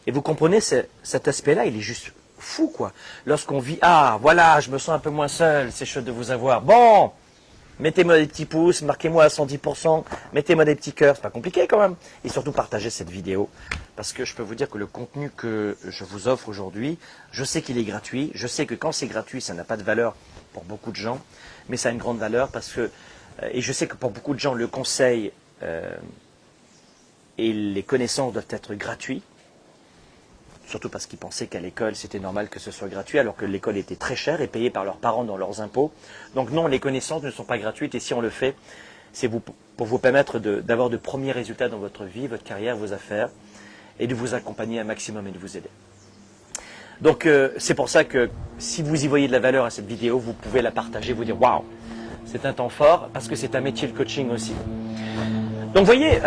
Et vous comprenez, cet aspect-là, il est juste fou, quoi. Lorsqu'on vit, ah, voilà, je me sens un peu moins seul, c'est chouette de vous avoir. Bon, mettez-moi des petits pouces, marquez-moi à 110%, mettez-moi des petits cœurs, c'est pas compliqué quand même. Et surtout, partagez cette vidéo, parce que je peux vous dire que le contenu que je vous offre aujourd'hui, je sais qu'il est gratuit, je sais que quand c'est gratuit, ça n'a pas de valeur pour beaucoup de gens, mais ça a une grande valeur parce que, et je sais que pour beaucoup de gens, le conseil et les connaissances doivent être gratuits. Surtout parce qu'ils pensaient qu'à l'école, c'était normal que ce soit gratuit, alors que l'école était très chère et payée par leurs parents dans leurs impôts. Donc non, les connaissances ne sont pas gratuites, et si on le fait, c'est pour vous permettre d'avoir de premiers résultats dans votre vie, votre carrière, vos affaires, et de vous accompagner un maximum et de vous aider. Donc c'est pour ça que si vous y voyez de la valeur à cette vidéo, vous pouvez la partager, vous dire « Waouh, c'est un temps fort », parce que c'est un métier, le coaching aussi. Donc vous voyez...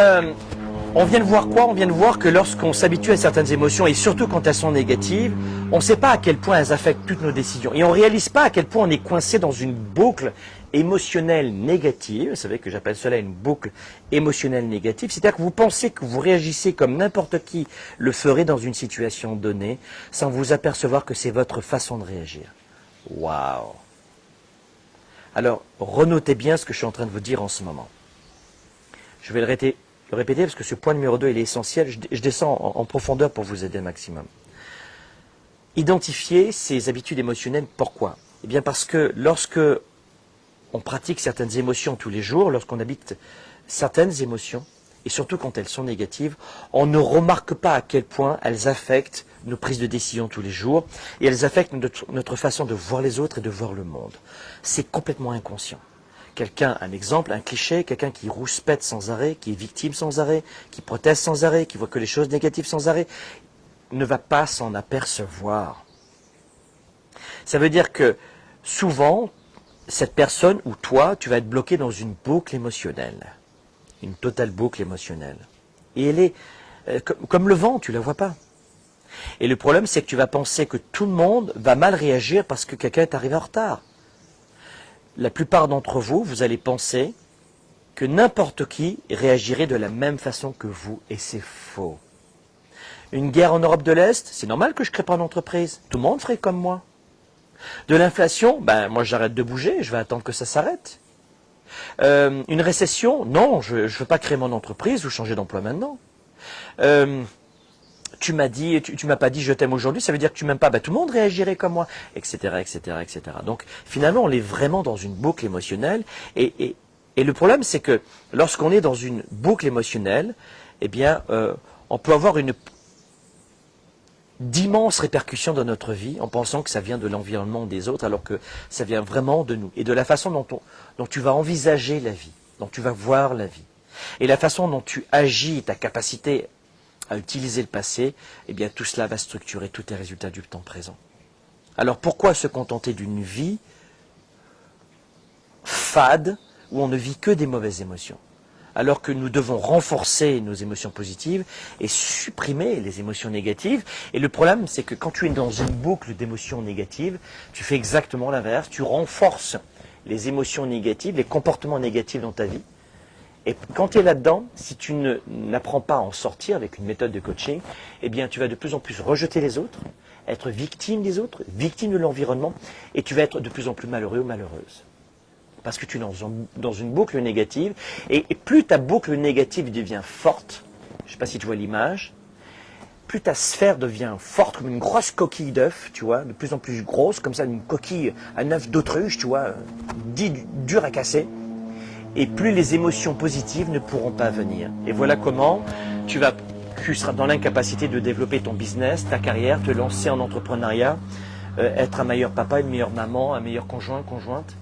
on vient de voir quoi? On vient de voir que lorsqu'on s'habitue à certaines émotions, et surtout quand elles sont négatives, on ne sait pas à quel point elles affectent toutes nos décisions. Et on ne réalise pas à quel point on est coincé dans une boucle émotionnelle négative. Vous savez que j'appelle cela une boucle émotionnelle négative. C'est-à-dire que vous pensez que vous réagissez comme n'importe qui le ferait dans une situation donnée, sans vous apercevoir que c'est votre façon de réagir. Waouh! Alors, renotez bien ce que je suis en train de vous dire en ce moment. Je vais le répéter parce que ce point numéro 2 il est essentiel. Je descends en profondeur pour vous aider un maximum. Identifier ces habitudes émotionnelles, pourquoi? Eh bien parce que lorsque on pratique certaines émotions tous les jours, lorsqu'on habite certaines émotions, et surtout quand elles sont négatives, on ne remarque pas à quel point elles affectent nos prises de décision tous les jours, et elles affectent notre façon de voir les autres et de voir le monde. C'est complètement inconscient. Quelqu'un, un exemple, un cliché, quelqu'un qui rouspète sans arrêt, qui est victime sans arrêt, qui proteste sans arrêt, qui voit que les choses négatives sans arrêt, ne va pas s'en apercevoir. Ça veut dire que souvent, cette personne ou toi, tu vas être bloqué dans une boucle émotionnelle, une totale boucle émotionnelle. Et elle est comme le vent, tu ne la vois pas. Et le problème, c'est que tu vas penser que tout le monde va mal réagir parce que quelqu'un est arrivé en retard. La plupart d'entre vous, vous allez penser que n'importe qui réagirait de la même façon que vous, et c'est faux. Une guerre en Europe de l'Est, c'est normal que je ne crée pas d'entreprise. Tout le monde ferait comme moi. De l'inflation, ben moi j'arrête de bouger, je vais attendre que ça s'arrête. Une récession, non, je ne veux pas créer mon entreprise ou changer d'emploi maintenant. Tu m'as pas dit je t'aime aujourd'hui, ça veut dire que tu m'aimes pas, ben, tout le monde réagirait comme moi, etc., etc., etc. Donc finalement on est vraiment dans une boucle émotionnelle, et le problème c'est que lorsqu'on est dans une boucle émotionnelle, eh bien on peut avoir d'immenses répercussions dans notre vie en pensant que ça vient de l'environnement des autres, alors que ça vient vraiment de nous, et de la façon dont tu vas envisager la vie, dont tu vas voir la vie, et la façon dont tu agis, ta capacité à utiliser le passé, eh bien tout cela va structurer tous tes résultats du temps présent. Alors pourquoi se contenter d'une vie fade où on ne vit que des mauvaises émotions. Alors que nous devons renforcer nos émotions positives et supprimer les émotions négatives. Et le problème, c'est que quand tu es dans une boucle d'émotions négatives, tu fais exactement l'inverse. Tu renforces les émotions négatives, les comportements négatifs dans ta vie. Et quand tu es là-dedans, si tu n'apprends pas à en sortir avec une méthode de coaching, eh bien, tu vas de plus en plus rejeter les autres, être victime des autres, victime de l'environnement, et tu vas être de plus en plus malheureux ou malheureuse. Parce que tu es dans une boucle négative, et plus ta boucle négative devient forte, je ne sais pas si tu vois l'image, plus ta sphère devient forte, comme une grosse coquille d'œuf, tu vois, de plus en plus grosse, comme ça, une coquille, un œuf d'autruche, tu vois, dur à casser, et plus les émotions positives ne pourront pas venir. Et voilà comment tu seras dans l'incapacité de développer ton business, ta carrière, te lancer en entrepreneuriat, être un meilleur papa, une meilleure maman, un meilleur conjoint, conjointe.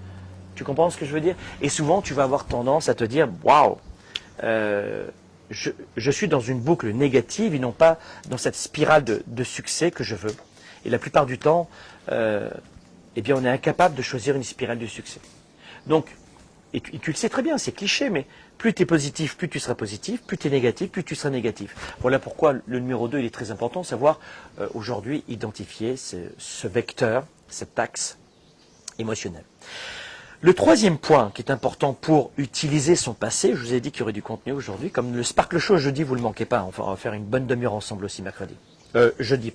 Tu comprends ce que je veux dire? Et souvent, tu vas avoir tendance à te dire « Waouh, je suis dans une boucle négative et non pas dans cette spirale de succès que je veux. » Et la plupart du temps, eh bien, on est incapable de choisir une spirale de succès. Donc, et tu le sais très bien, c'est cliché, mais plus tu es positif, plus tu seras positif, plus tu es négatif, plus tu seras négatif. Voilà pourquoi le numéro 2, il est très important, savoir aujourd'hui identifier ce vecteur, cet axe émotionnel. Le troisième point qui est important pour utiliser son passé, je vous ai dit qu'il y aurait du contenu aujourd'hui, comme le Sparkle Show jeudi, vous ne le manquez pas, on va faire une bonne demi-heure ensemble aussi mercredi. Jeudi.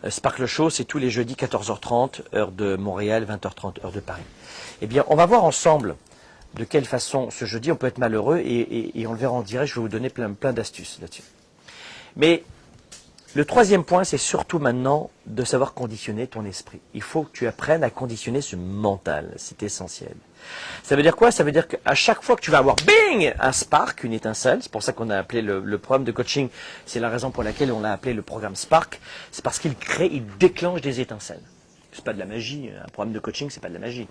Sparkle Show, c'est tous les jeudis 14h30, heure de Montréal, 20h30, heure de Paris. Eh bien, on va voir ensemble de quelle façon ce jeudi on peut être malheureux et on le verra en direct, je vais vous donner plein d'astuces là-dessus. Mais le troisième point, c'est surtout maintenant de savoir conditionner ton esprit. Il faut que tu apprennes à conditionner ce mental, c'est essentiel. Ça veut dire quoi? Ça veut dire qu'à chaque fois que tu vas avoir, bing, un spark, une étincelle, c'est pour ça qu'on a appelé le programme de coaching, c'est la raison pour laquelle on l'a appelé le programme Spark, c'est parce qu'il déclenche des étincelles. C'est pas de la magie, un programme de coaching, c'est pas de la magie.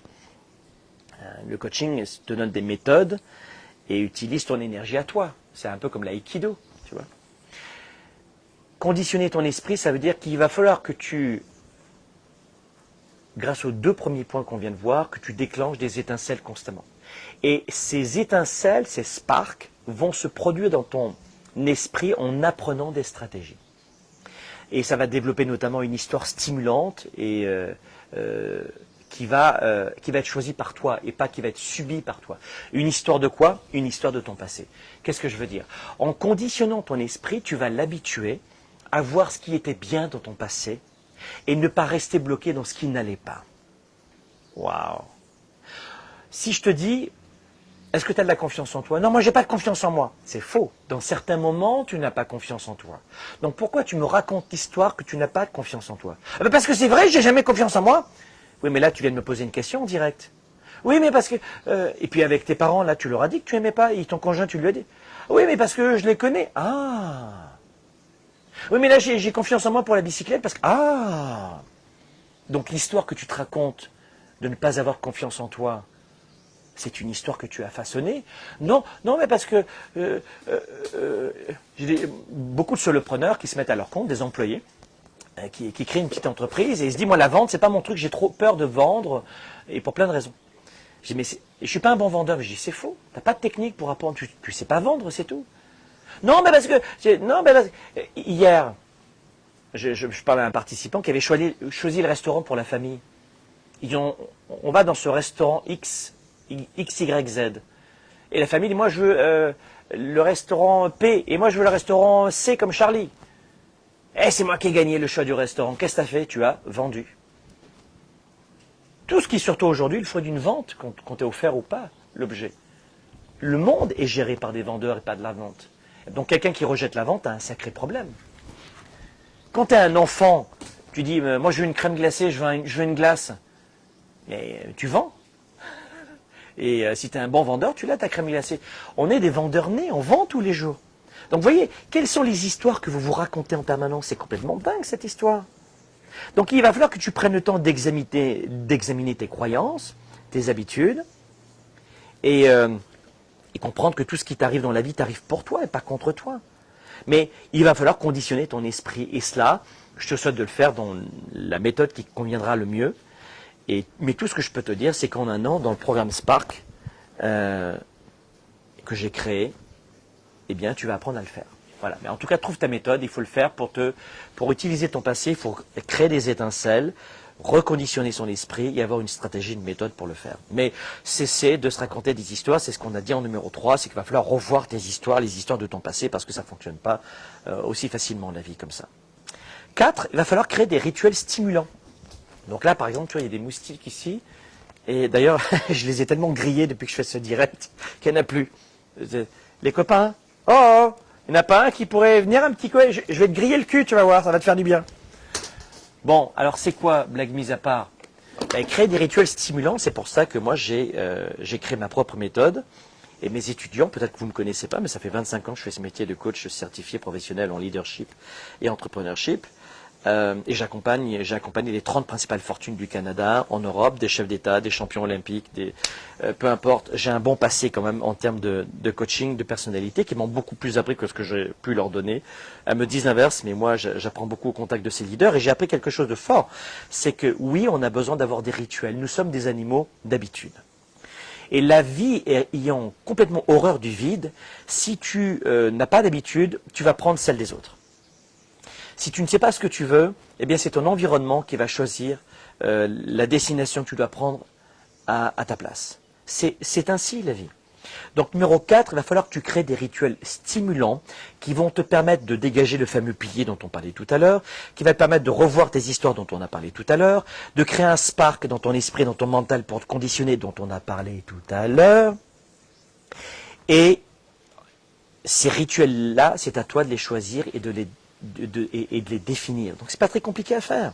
Le coaching te donne des méthodes et utilise ton énergie à toi. C'est un peu comme l'aïkido, tu vois. Conditionner ton esprit, ça veut dire qu'il va falloir que tu, grâce aux deux premiers points qu'on vient de voir, que tu déclenches des étincelles constamment. Et ces étincelles, ces sparks, vont se produire dans ton esprit en apprenant des stratégies. Et ça va développer notamment une histoire stimulante et qui va être choisie par toi et pas qui va être subie par toi. Une histoire de quoi? Une histoire de ton passé. Qu'est-ce que je veux dire? En conditionnant ton esprit, tu vas l'habituer à voir ce qui était bien dans ton passé et ne pas rester bloqué dans ce qui n'allait pas. Waouh! Si je te dis, est-ce que tu as de la confiance en toi? Non, moi j'ai pas de confiance en moi. C'est faux. Dans certains moments, tu n'as pas confiance en toi. Donc pourquoi tu me racontes l'histoire que tu n'as pas de confiance en toi? Parce que c'est vrai, j'ai jamais confiance en moi. Oui, mais là tu viens de me poser une question en direct. Oui, mais parce que... et puis avec tes parents, là tu leur as dit que tu aimais pas, et ton conjoint tu lui as dit. Oui, mais parce que je les connais. Ah! Oui, mais là, j'ai confiance en moi pour la bicyclette parce que... Ah! Donc l'histoire que tu te racontes de ne pas avoir confiance en toi, c'est une histoire que tu as façonnée? Non, mais parce que j'ai beaucoup de solopreneurs qui se mettent à leur compte, des employés, qui créent une petite entreprise et ils se disent, moi la vente, c'est pas mon truc, j'ai trop peur de vendre, et pour plein de raisons. Je dis, mais je suis pas un bon vendeur. Mais je dis, c'est faux, t'as pas de technique pour apprendre, tu sais pas vendre, c'est tout. Non, mais parce que... Hier, je parle à un participant qui avait choisi le restaurant pour la famille. On va dans ce restaurant X, Y, Z. Et la famille dit, moi je veux le restaurant P, et moi je veux le restaurant C comme Charlie. Eh, c'est moi qui ai gagné le choix du restaurant. Qu'est-ce que tu as fait? Tu as vendu. Tout ce qui est surtout aujourd'hui le fruit d'une vente, qu'on t'ait offert ou pas, l'objet. Le monde est géré par des vendeurs et pas de la vente. Donc quelqu'un qui rejette la vente a un sacré problème. Quand tu es un enfant, tu dis, moi je veux une crème glacée, je veux une glace. Mais tu vends. Et si tu es un bon vendeur, tu l'as ta crème glacée. On est des vendeurs nés, on vend tous les jours. Donc vous voyez, quelles sont les histoires que vous vous racontez en permanence? C'est complètement dingue cette histoire. Donc il va falloir que tu prennes le temps d'examiner tes croyances, tes habitudes, et comprendre que tout ce qui t'arrive dans la vie t'arrive pour toi et pas contre toi. Mais il va falloir conditionner ton esprit. Et cela, je te souhaite de le faire dans la méthode qui conviendra le mieux. Mais tout ce que je peux te dire, c'est qu'en un an, dans le programme Spark que j'ai créé, eh bien, tu vas apprendre à le faire. Voilà. Mais en tout cas, trouve ta méthode. Il faut le faire pour utiliser ton passé. Il faut créer des étincelles, reconditionner son esprit et avoir une stratégie, une méthode pour le faire. Mais cesser de se raconter des histoires, c'est ce qu'on a dit en numéro 3, c'est qu'il va falloir revoir tes histoires, les histoires de ton passé, parce que ça ne fonctionne pas aussi facilement la vie comme ça. 4, il va falloir créer des rituels stimulants. Donc là, par exemple, tu vois, il y a des moustiques ici. Et d'ailleurs, je les ai tellement grillés depuis que je fais ce direct qu'il n'y en a plus. Les copains, oh, il n'y en a pas un qui pourrait venir un petit coup, je vais te griller le cul, tu vas voir, ça va te faire du bien. Bon, alors c'est quoi, blague mise à part? Créer des rituels stimulants, c'est pour ça que moi j'ai créé ma propre méthode. Et mes étudiants, peut-être que vous ne me connaissez pas, mais ça fait 25 ans que je fais ce métier de coach certifié professionnel en leadership et entrepreneurship. Et j'ai accompagné les 30 principales fortunes du Canada, en Europe, des chefs d'État, des champions olympiques, peu importe. J'ai un bon passé quand même en termes de coaching, de personnalité, qui m'ont beaucoup plus appris que ce que j'ai pu leur donner. Elles me disent l'inverse, mais moi j'apprends beaucoup au contact de ces leaders et j'ai appris quelque chose de fort. C'est que oui, on a besoin d'avoir des rituels. Nous sommes des animaux d'habitude. Et la vie ayant complètement horreur du vide, si tu n'as pas d'habitude, tu vas prendre celle des autres. Si tu ne sais pas ce que tu veux, eh bien c'est ton environnement qui va choisir la destination que tu dois prendre à ta place. C'est ainsi la vie. Donc numéro 4, il va falloir que tu crées des rituels stimulants qui vont te permettre de dégager le fameux pilier dont on parlait tout à l'heure, qui va te permettre de revoir tes histoires dont on a parlé tout à l'heure, de créer un spark dans ton esprit, dans ton mental pour te conditionner dont on a parlé tout à l'heure. Et ces rituels-là, c'est à toi de les choisir et de les définir. Donc c'est pas très compliqué à faire.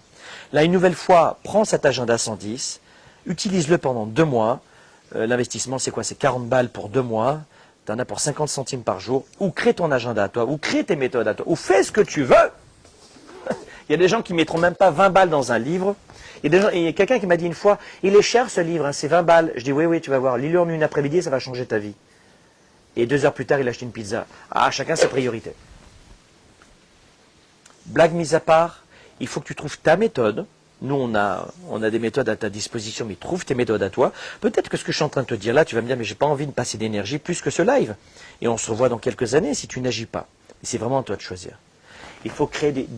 Là, une nouvelle fois, prends cet agenda 110, utilise-le pendant 2 mois. L'investissement, c'est quoi? C'est 40 balles pour 2 mois. Tu en as pour 50 centimes par jour. Ou crée ton agenda à toi, ou crée tes méthodes à toi, ou fais ce que tu veux. Il y a des gens qui mettront même pas 20 balles dans un livre. Il y a quelqu'un qui m'a dit une fois, il est cher ce livre, hein, c'est 20 balles. Je dis oui, tu vas voir, lis-le en une après-midi, ça va changer ta vie. Et 2 heures plus tard, il a acheté une pizza. Ah, chacun ses priorités. Blague mise à part, il faut que tu trouves ta méthode. Nous, on a des méthodes à ta disposition, mais trouve tes méthodes à toi. Peut-être que ce que je suis en train de te dire là, tu vas me dire, mais j'ai pas envie de passer d'énergie plus que ce live. Et on se revoit dans quelques années si tu n'agis pas. Et c'est vraiment à toi de choisir. Il faut créer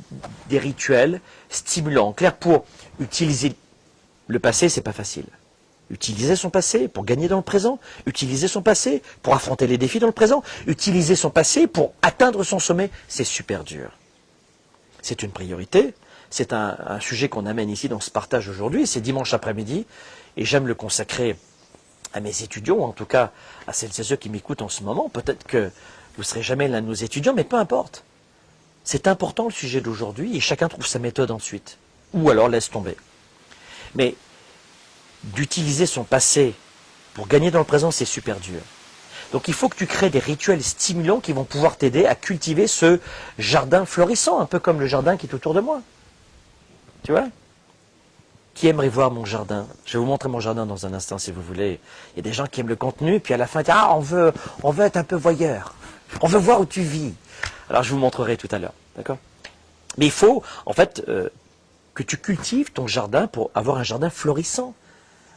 des rituels stimulants. En clair, pour utiliser le passé, c'est pas facile. Utiliser son passé pour gagner dans le présent. Utiliser son passé pour affronter les défis dans le présent. Utiliser son passé pour atteindre son sommet, c'est super dur. C'est une priorité. C'est un sujet qu'on amène ici dans ce partage aujourd'hui. C'est dimanche après-midi et j'aime le consacrer à mes étudiants, ou en tout cas à celles et ceux qui m'écoutent en ce moment. Peut-être que vous ne serez jamais l'un de nos étudiants, mais peu importe. C'est important le sujet d'aujourd'hui et chacun trouve sa méthode ensuite. Ou alors laisse tomber. Mais d'utiliser son passé pour gagner dans le présent, c'est super dur. Donc il faut que tu crées des rituels stimulants qui vont pouvoir t'aider à cultiver ce jardin florissant, un peu comme le jardin qui est autour de moi. Tu vois? Qui aimerait voir mon jardin? Je vais vous montrer mon jardin dans un instant si vous voulez. Il y a des gens qui aiment le contenu, et puis à la fin, ah, on veut être un peu voyeur. On veut voir où tu vis. Alors je vous montrerai tout à l'heure. D'accord? Mais il faut, en fait, que tu cultives ton jardin pour avoir un jardin florissant.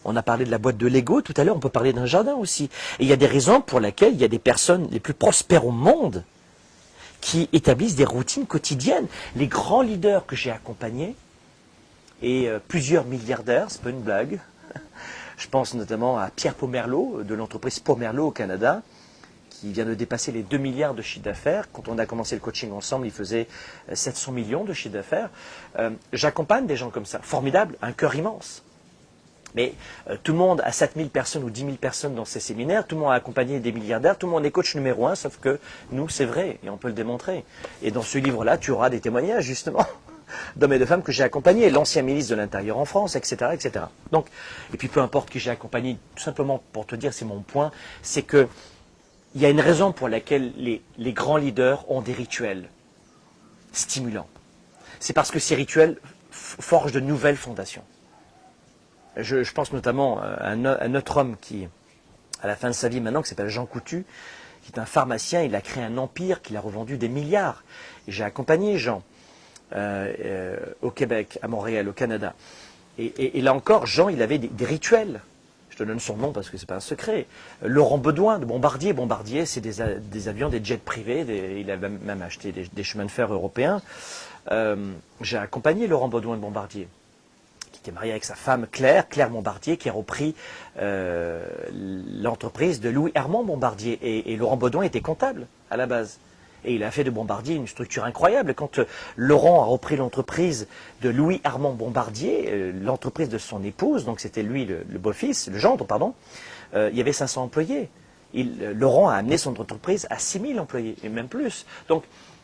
On a parlé de la boîte de Lego tout à l'heure, on peut parler d'un jardin aussi. Et il y a des raisons pour lesquelles il y a des personnes les plus prospères au monde qui établissent des routines quotidiennes. Les grands leaders que j'ai accompagnés, et plusieurs milliardaires, c'est pas une blague. Je pense notamment à Pierre Pomerleau, de l'entreprise Pomerleau au Canada, qui vient de dépasser les 2 milliards de chiffre d'affaires. Quand on a commencé le coaching ensemble, il faisait 700 millions de chiffre d'affaires. J'accompagne des gens comme ça, formidables, un cœur immense. Mais tout le monde a 7000 personnes ou 10 000 personnes dans ces séminaires, tout le monde a accompagné des milliardaires, tout le monde est coach numéro 1, sauf que nous, c'est vrai, et on peut le démontrer. Et dans ce livre-là, tu auras des témoignages, justement, d'hommes et de femmes que j'ai accompagnés, l'ancien ministre de l'Intérieur en France, etc., etc. Donc, et puis peu importe qui j'ai accompagné, tout simplement pour te dire, c'est mon point, c'est que il y a une raison pour laquelle les grands leaders ont des rituels stimulants. C'est parce que ces rituels forgent de nouvelles fondations. Je pense notamment à un autre homme qui, à la fin de sa vie maintenant, qui s'appelle Jean Coutu, qui est un pharmacien, il a créé un empire qu'il a revendu des milliards. Et j'ai accompagné Jean au Québec, à Montréal, au Canada. Et là encore, Jean, il avait des rituels. Je te donne son nom parce que c'est pas un secret. Laurent Baudouin de Bombardier. Bombardier, c'est des avions, des jets privés. Il a même acheté des chemins de fer européens. J'ai accompagné Laurent Baudouin de Bombardier, qui était marié avec sa femme Claire Bombardier, qui a repris l'entreprise de Louis Hermand Bombardier. Et Laurent Baudouin était comptable à la base. Et il a fait de Bombardier une structure incroyable. Quand Laurent a repris l'entreprise de Louis Armand Bombardier, l'entreprise de son épouse, donc c'était lui le beau-fils, le gendre, pardon, il y avait 500 employés. Laurent a amené son entreprise à 6000 employés, et même plus. Donc,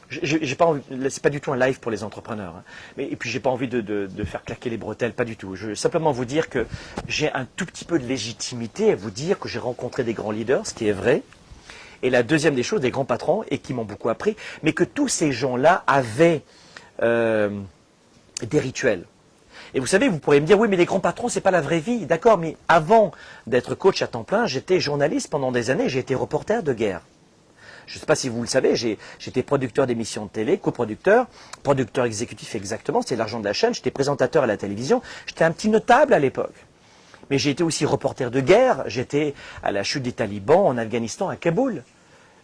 c'est pas du tout un live pour les entrepreneurs. Hein. Et puis, j'ai pas envie de faire claquer les bretelles, pas du tout. Je veux simplement vous dire que j'ai un tout petit peu de légitimité à vous dire que j'ai rencontré des grands leaders, ce qui est vrai. Et la deuxième des choses, des grands patrons, et qui m'ont beaucoup appris, mais que tous ces gens-là avaient des rituels. Et vous savez, vous pourriez me dire, oui, mais les grands patrons, c'est pas la vraie vie. D'accord, mais avant d'être coach à temps plein, j'étais journaliste pendant des années, j'ai été reporter de guerre. Je ne sais pas si vous le savez, j'étais producteur d'émissions de télé, coproducteur, producteur exécutif exactement, c'était l'argent de la chaîne, j'étais présentateur à la télévision, j'étais un petit notable à l'époque. Mais j'ai été aussi reporter de guerre, j'étais à la chute des talibans en Afghanistan, à Kaboul.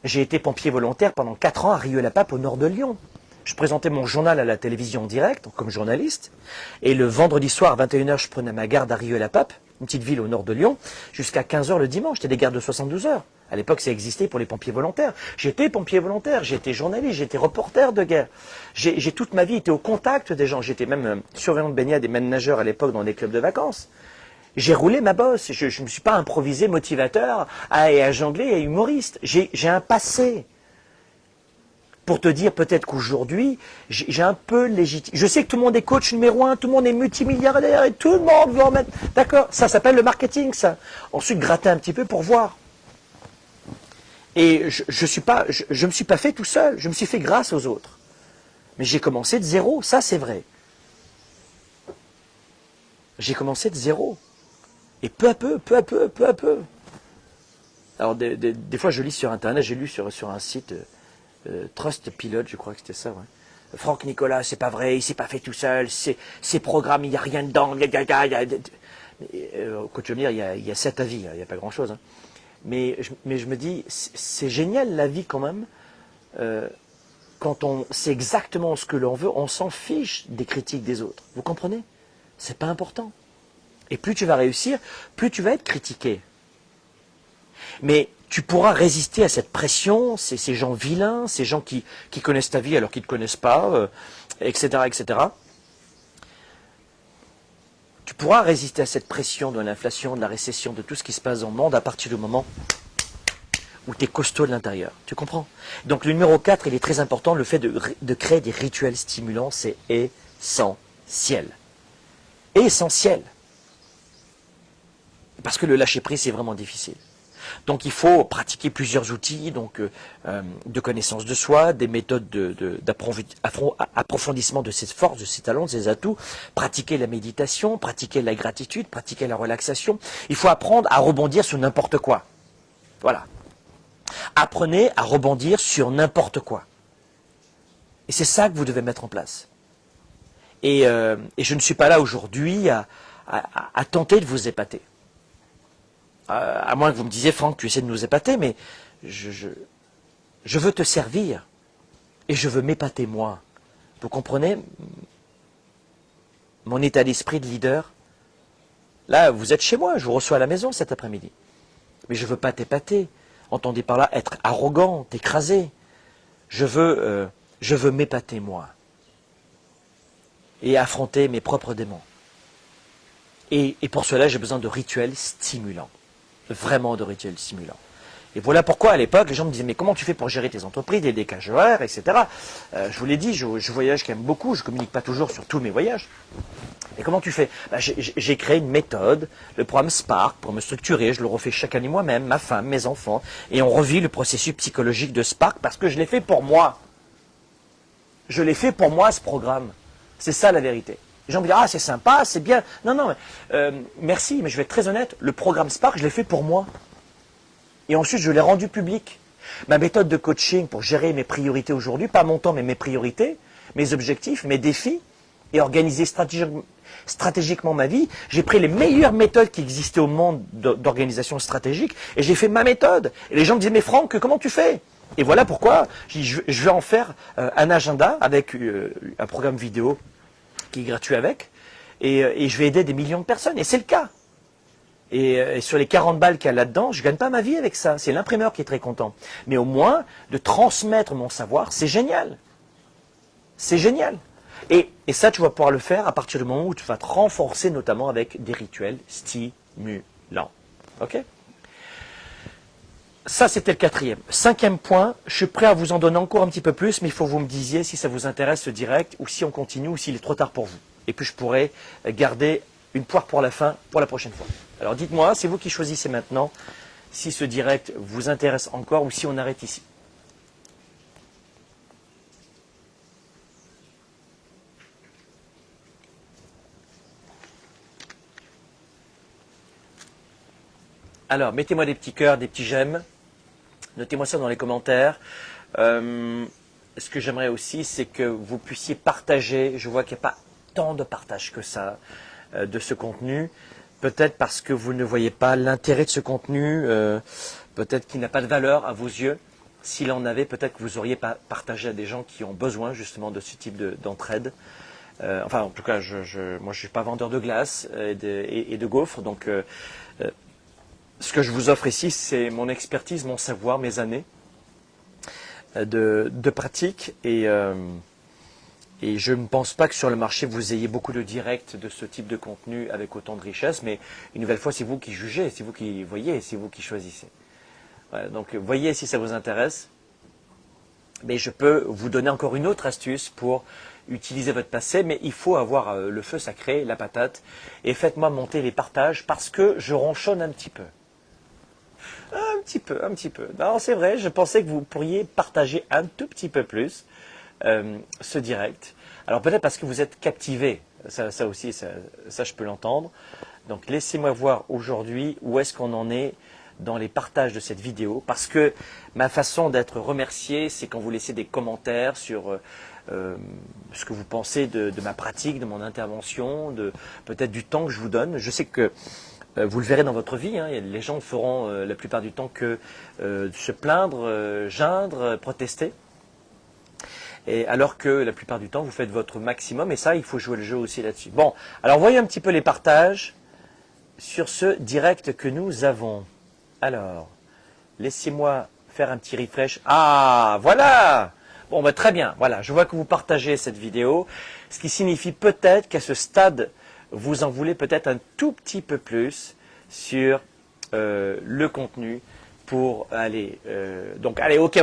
J'ai été pompier volontaire pendant 4 ans à Rieux-la-Pape, au nord de Lyon. Je présentais mon journal à la télévision en direct, comme journaliste. Et le vendredi soir, à 21h, je prenais ma garde à Rieux-la-Pape, une petite ville au nord de Lyon, jusqu'à 15h le dimanche. C'était des gardes de 72 heures. À l'époque, ça existait pour les pompiers volontaires. J'étais pompier volontaire, j'étais journaliste, j'étais reporter de guerre. J'ai toute ma vie été au contact des gens. J'étais même surveillant de baignade et même nageur à l'époque dans des clubs de vacances. J'ai roulé ma bosse, je ne me suis pas improvisé motivateur et à jongler et humoriste. J'ai un passé. Pour te dire peut-être qu'aujourd'hui, j'ai un peu légitime. Je sais que tout le monde est coach numéro 1, tout le monde est multimilliardaire et tout le monde veut en mettre. D'accord, ça s'appelle le marketing, ça. Ensuite, gratter un petit peu pour voir. Et je me suis pas fait tout seul, je me suis fait grâce aux autres. Mais j'ai commencé de zéro, ça c'est vrai. J'ai commencé de zéro. Et peu à peu. Alors des fois je lis sur Internet, j'ai lu sur un site Trustpilot, je crois que c'était ça. Ouais. Franck Nicolas, c'est pas vrai, il s'est pas fait tout seul, ses programmes, il n'y a rien dedans. Coach Omir, il y a 7 avis, il n'y a pas grand-chose. Hein. Mais je me dis, c'est génial la vie quand même. Quand on sait exactement ce que l'on veut, on s'en fiche des critiques des autres. Vous comprenez? C'est pas important. Et plus tu vas réussir, plus tu vas être critiqué. Mais tu pourras résister à cette pression, ces gens vilains, ces gens qui connaissent ta vie alors qu'ils ne te connaissent pas, etc., etc. Tu pourras résister à cette pression de l'inflation, de la récession, de tout ce qui se passe dans le monde à partir du moment où tu es costaud de l'intérieur. Tu comprends? Donc le numéro 4, il est très important, le fait de créer des rituels stimulants, c'est essentiel. Essentiel. Parce que le lâcher-prise, c'est vraiment difficile. Donc il faut pratiquer plusieurs outils de connaissance de soi, des méthodes d'approfondissement de ses forces, de ses talents, de ses atouts, pratiquer la méditation, pratiquer la gratitude, pratiquer la relaxation. Il faut apprendre à rebondir sur n'importe quoi. Voilà. Apprenez à rebondir sur n'importe quoi. Et c'est ça que vous devez mettre en place. Et je ne suis pas là aujourd'hui à tenter de vous épater. À moins que vous me disiez, Franck, tu essaies de nous épater, mais je veux te servir et je veux m'épater moi. Vous comprenez mon état d'esprit de leader? Là, vous êtes chez moi, je vous reçois à la maison cet après-midi. Mais je ne veux pas t'épater. Entendez par là être arrogant, t'écraser. Je veux m'épater moi et affronter mes propres démons. Et pour cela, j'ai besoin de rituels stimulants. Vraiment de rituels stimulants. Et voilà pourquoi à l'époque, les gens me disaient, mais comment tu fais pour gérer tes entreprises, des décalages horaires, etc. Je vous l'ai dit, je voyage quand même beaucoup, je ne communique pas toujours sur tous mes voyages. Et comment tu fais? J'ai créé une méthode, le programme Spark, pour me structurer, je le refais chaque année moi-même, ma femme, mes enfants, et on revit le processus psychologique de Spark parce que je l'ai fait pour moi. Je l'ai fait pour moi, ce programme. C'est ça la vérité. Les gens me disent, ah c'est sympa, c'est bien. Non, merci, mais je vais être très honnête, le programme Spark, je l'ai fait pour moi. Et ensuite, je l'ai rendu public. Ma méthode de coaching pour gérer mes priorités aujourd'hui, pas mon temps, mais mes priorités, mes objectifs, mes défis, et organiser stratégiquement ma vie. J'ai pris les meilleures méthodes qui existaient au monde d'organisation stratégique et j'ai fait ma méthode. Et les gens me disaient, mais Franck, comment tu fais? Et voilà pourquoi je vais en faire un agenda avec un programme vidéo qui est gratuit avec. Et je vais aider des millions de personnes. Et c'est le cas. Et sur les 40 balles qu'il y a là-dedans, je ne gagne pas ma vie avec ça. C'est l'imprimeur qui est très content. Mais au moins, de transmettre mon savoir, c'est génial. C'est génial. Et ça, tu vas pouvoir le faire à partir du moment où tu vas te renforcer, notamment avec des rituels stimulants. OK? Ça, c'était le 4e. 5e point, je suis prêt à vous en donner encore un petit peu plus, mais il faut que vous me disiez si ça vous intéresse ce direct, ou si on continue, ou s'il est trop tard pour vous. Et puis je pourrais garder une poire pour la fin, pour la prochaine fois. Alors dites-moi, c'est vous qui choisissez maintenant si ce direct vous intéresse encore ou si on arrête ici. Alors, mettez-moi des petits cœurs, des petits j'aime. Notez-moi ça dans les commentaires. Ce que j'aimerais aussi, c'est que vous puissiez partager. Je vois qu'il n'y a pas tant de partage que ça de ce contenu. Peut-être parce que vous ne voyez pas l'intérêt de ce contenu, peut-être qu'il n'a pas de valeur à vos yeux. S'il en avait, peut-être que vous auriez partagé à des gens qui ont besoin justement de ce type d'entraide. Enfin, en tout cas, moi je ne suis pas vendeur de glace et de gaufres. Donc, ce que je vous offre ici, c'est mon expertise, mon savoir, mes années de pratique. Et je ne pense pas que sur le marché, vous ayez beaucoup de directs de ce type de contenu avec autant de richesse, mais une nouvelle fois, c'est vous qui jugez, c'est vous qui voyez, c'est vous qui choisissez. Voilà, donc, voyez si ça vous intéresse. Mais je peux vous donner encore une autre astuce pour utiliser votre passé, mais il faut avoir le feu sacré, la patate, et faites-moi monter les partages parce que je ronchonne un petit peu. Un petit peu. Non, c'est vrai, je pensais que vous pourriez partager un tout petit peu plus ce direct. Alors peut-être parce que vous êtes captivé, ça aussi, ça je peux l'entendre. Donc laissez-moi voir aujourd'hui où est-ce qu'on en est dans les partages de cette vidéo, parce que ma façon d'être remercié, c'est quand vous laissez des commentaires sur ce que vous pensez de ma pratique, de mon intervention, peut-être du temps que je vous donne. Je sais que vous le verrez dans votre vie, hein, les gens feront la plupart du temps que se plaindre, geindre, protester. Et alors que la plupart du temps, vous faites votre maximum. Et ça, il faut jouer le jeu aussi là-dessus. Bon, alors voyez un petit peu les partages sur ce direct que nous avons. Alors, laissez-moi faire un petit refresh. Ah, voilà! Bon, bah, très bien. Voilà, je vois que vous partagez cette vidéo. Ce qui signifie peut-être qu'à ce stade, vous en voulez peut-être un tout petit peu plus sur le contenu. Pour aller, donc allez, ok,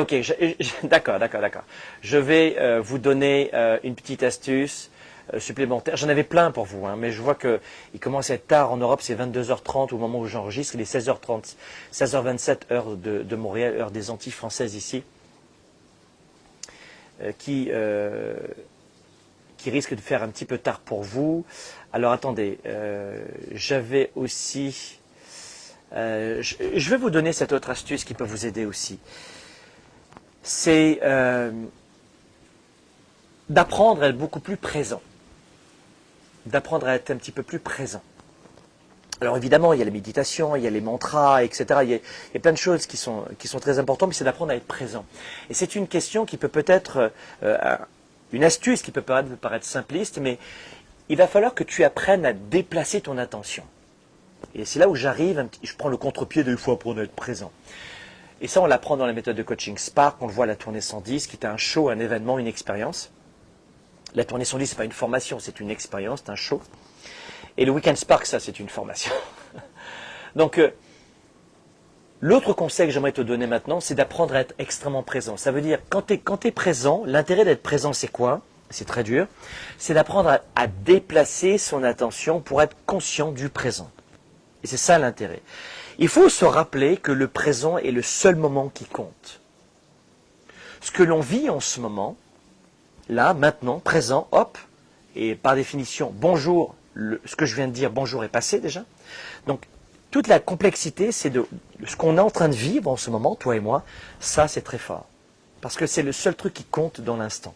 d'accord. Je vais vous donner une petite astuce supplémentaire. J'en avais plein pour vous, hein, mais je vois qu'il commence à être tard en Europe, c'est 22h30 au moment où j'enregistre, il est 16h30, 16h27 heure de Montréal, heure des Antilles françaises ici, qui risque de faire un petit peu tard pour vous. Alors attendez, j'avais aussi... je vais vous donner cette autre astuce qui peut vous aider aussi. C'est d'apprendre à être beaucoup plus présent. D'apprendre à être un petit peu plus présent. Alors évidemment, il y a la méditation, il y a les mantras, etc. Il y a plein de choses qui sont très importantes, mais c'est d'apprendre à être présent. Et c'est une question qui peut être une astuce qui peut paraître simpliste, mais il va falloir que tu apprennes à déplacer ton attention. Et c'est là où j'arrive, je prends le contre-pied de « il faut apprendre à être présent ». Et ça, on l'apprend dans la méthode de coaching Spark, on le voit à la tournée 110, qui est un show, un événement, une expérience. La tournée 110, ce n'est pas une formation, c'est une expérience, c'est un show. Et le Weekend Spark, ça, c'est une formation. Donc, l'autre conseil que j'aimerais te donner maintenant, c'est d'apprendre à être extrêmement présent. Ça veut dire, quand tu es présent, l'intérêt d'être présent, c'est quoi? C'est très dur. C'est d'apprendre à déplacer son attention pour être conscient du présent. Et c'est ça l'intérêt. Il faut se rappeler que le présent est le seul moment qui compte. Ce que l'on vit en ce moment, là, maintenant, présent, hop, et par définition, bonjour, ce que je viens de dire, bonjour est passé déjà. Donc, toute la complexité, c'est de ce qu'on est en train de vivre en ce moment, toi et moi, ça c'est très fort. Parce que c'est le seul truc qui compte dans l'instant.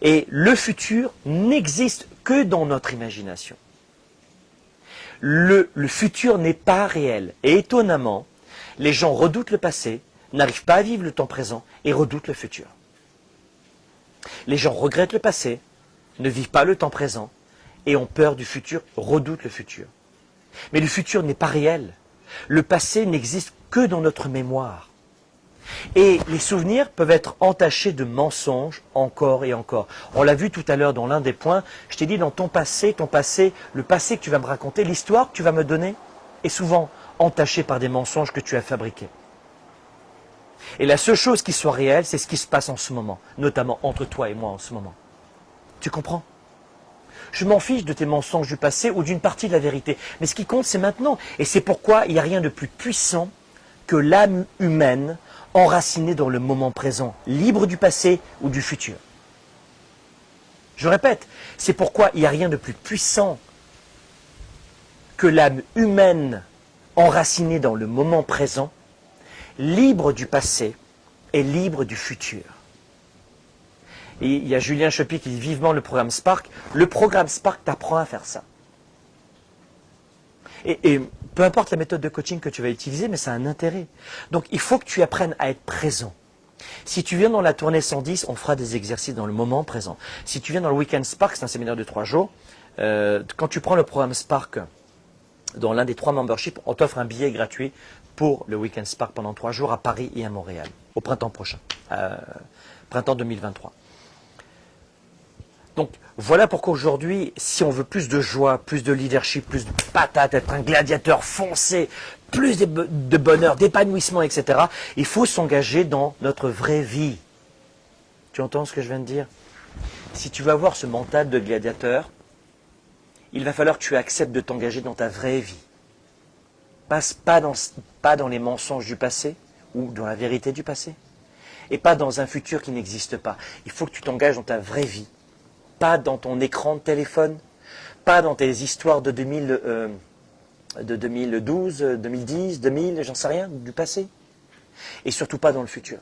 Et le futur n'existe que dans notre imagination. Le futur n'est pas réel. Et étonnamment, les gens redoutent le passé, n'arrivent pas à vivre le temps présent et redoutent le futur. Les gens regrettent le passé, ne vivent pas le temps présent et ont peur du futur, redoutent le futur. Mais le futur n'est pas réel. Le passé n'existe que dans notre mémoire. Et les souvenirs peuvent être entachés de mensonges encore et encore. On l'a vu tout à l'heure dans l'un des points, je t'ai dit dans ton passé, le passé que tu vas me raconter, l'histoire que tu vas me donner, est souvent entachée par des mensonges que tu as fabriqués. Et la seule chose qui soit réelle, c'est ce qui se passe en ce moment, notamment entre toi et moi en ce moment. Tu comprends ? Je m'en fiche de tes mensonges du passé ou d'une partie de la vérité. Mais ce qui compte, c'est maintenant. Et c'est pourquoi il n'y a rien de plus puissant que l'âme humaine enracinée dans le moment présent, libre du passé ou du futur. Je répète, c'est pourquoi il n'y a rien de plus puissant que l'âme humaine enracinée dans le moment présent, libre du passé et libre du futur. Et il y a Julien Chepy qui dit vivement le programme Spark. Le programme Spark t'apprend à faire ça. Et peu importe la méthode de coaching que tu vas utiliser, mais ça a un intérêt. Donc il faut que tu apprennes à être présent. Si tu viens dans la tournée 110, on fera des exercices dans le moment présent. Si tu viens dans le Weekend Spark, c'est un séminaire de 3 jours, quand tu prends le programme Spark dans l'un des 3 memberships, on t'offre un billet gratuit pour le Weekend Spark pendant 3 jours à Paris et à Montréal, au printemps prochain, printemps 2023. Donc voilà pourquoi aujourd'hui, si on veut plus de joie, plus de leadership, plus de patate, être un gladiateur foncé, plus de bonheur, d'épanouissement, etc., il faut s'engager dans notre vraie vie. Tu entends ce que je viens de dire? Si tu veux avoir ce mental de gladiateur, il va falloir que tu acceptes de t'engager dans ta vraie vie. Pas dans les mensonges du passé ou dans la vérité du passé. Et pas dans un futur qui n'existe pas. Il faut que tu t'engages dans ta vraie vie. Pas dans ton écran de téléphone, pas dans tes histoires de 2012, 2010, 2000, j'en sais rien, du passé. Et surtout pas dans le futur.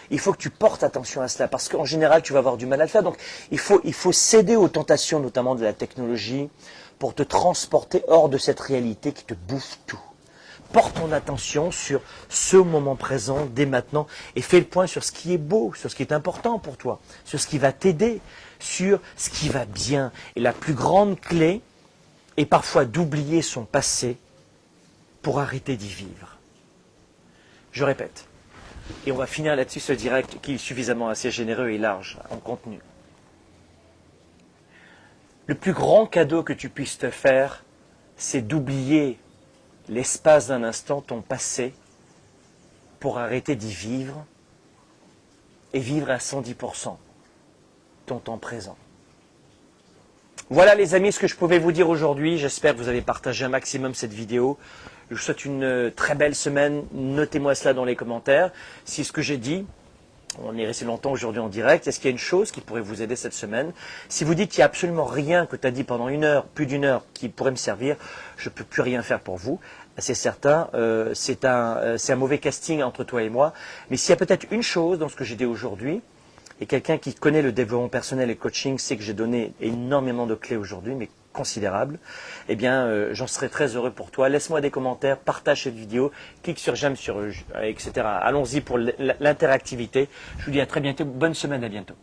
Il faut que tu portes attention à cela, parce qu'en général, tu vas avoir du mal à le faire. Donc, il faut céder aux tentations, notamment de la technologie, pour te transporter hors de cette réalité qui te bouffe tout. Porte ton attention sur ce moment présent, dès maintenant, et fais le point sur ce qui est beau, sur ce qui est important pour toi, sur ce qui va t'aider, sur ce qui va bien. Et la plus grande clé est parfois d'oublier son passé pour arrêter d'y vivre. Je répète, et on va finir là-dessus ce direct qui est suffisamment assez généreux et large en contenu. Le plus grand cadeau que tu puisses te faire, c'est d'oublier l'espace d'un instant ton passé pour arrêter d'y vivre et vivre à 110% ton temps présent. Voilà les amis ce que je pouvais vous dire aujourd'hui. J'espère que vous avez partagé un maximum cette vidéo. Je vous souhaite une très belle semaine. Notez-moi cela dans les commentaires. Si ce que j'ai dit, on est resté longtemps aujourd'hui en direct, est-ce qu'il y a une chose qui pourrait vous aider cette semaine? Si vous dites qu'il n'y a absolument rien que tu as dit pendant une heure, plus d'une heure, qui pourrait me servir, je ne peux plus rien faire pour vous. C'est certain, c'est un mauvais casting entre toi et moi. Mais s'il y a peut-être une chose dans ce que j'ai dit aujourd'hui, et quelqu'un qui connaît le développement personnel et le coaching sait que j'ai donné énormément de clés aujourd'hui, mais considérables, eh bien, j'en serais très heureux pour toi. Laisse-moi des commentaires, partage cette vidéo, clique sur j'aime, etc. Allons-y pour l'interactivité. Je vous dis à très bientôt. Bonne semaine, à bientôt.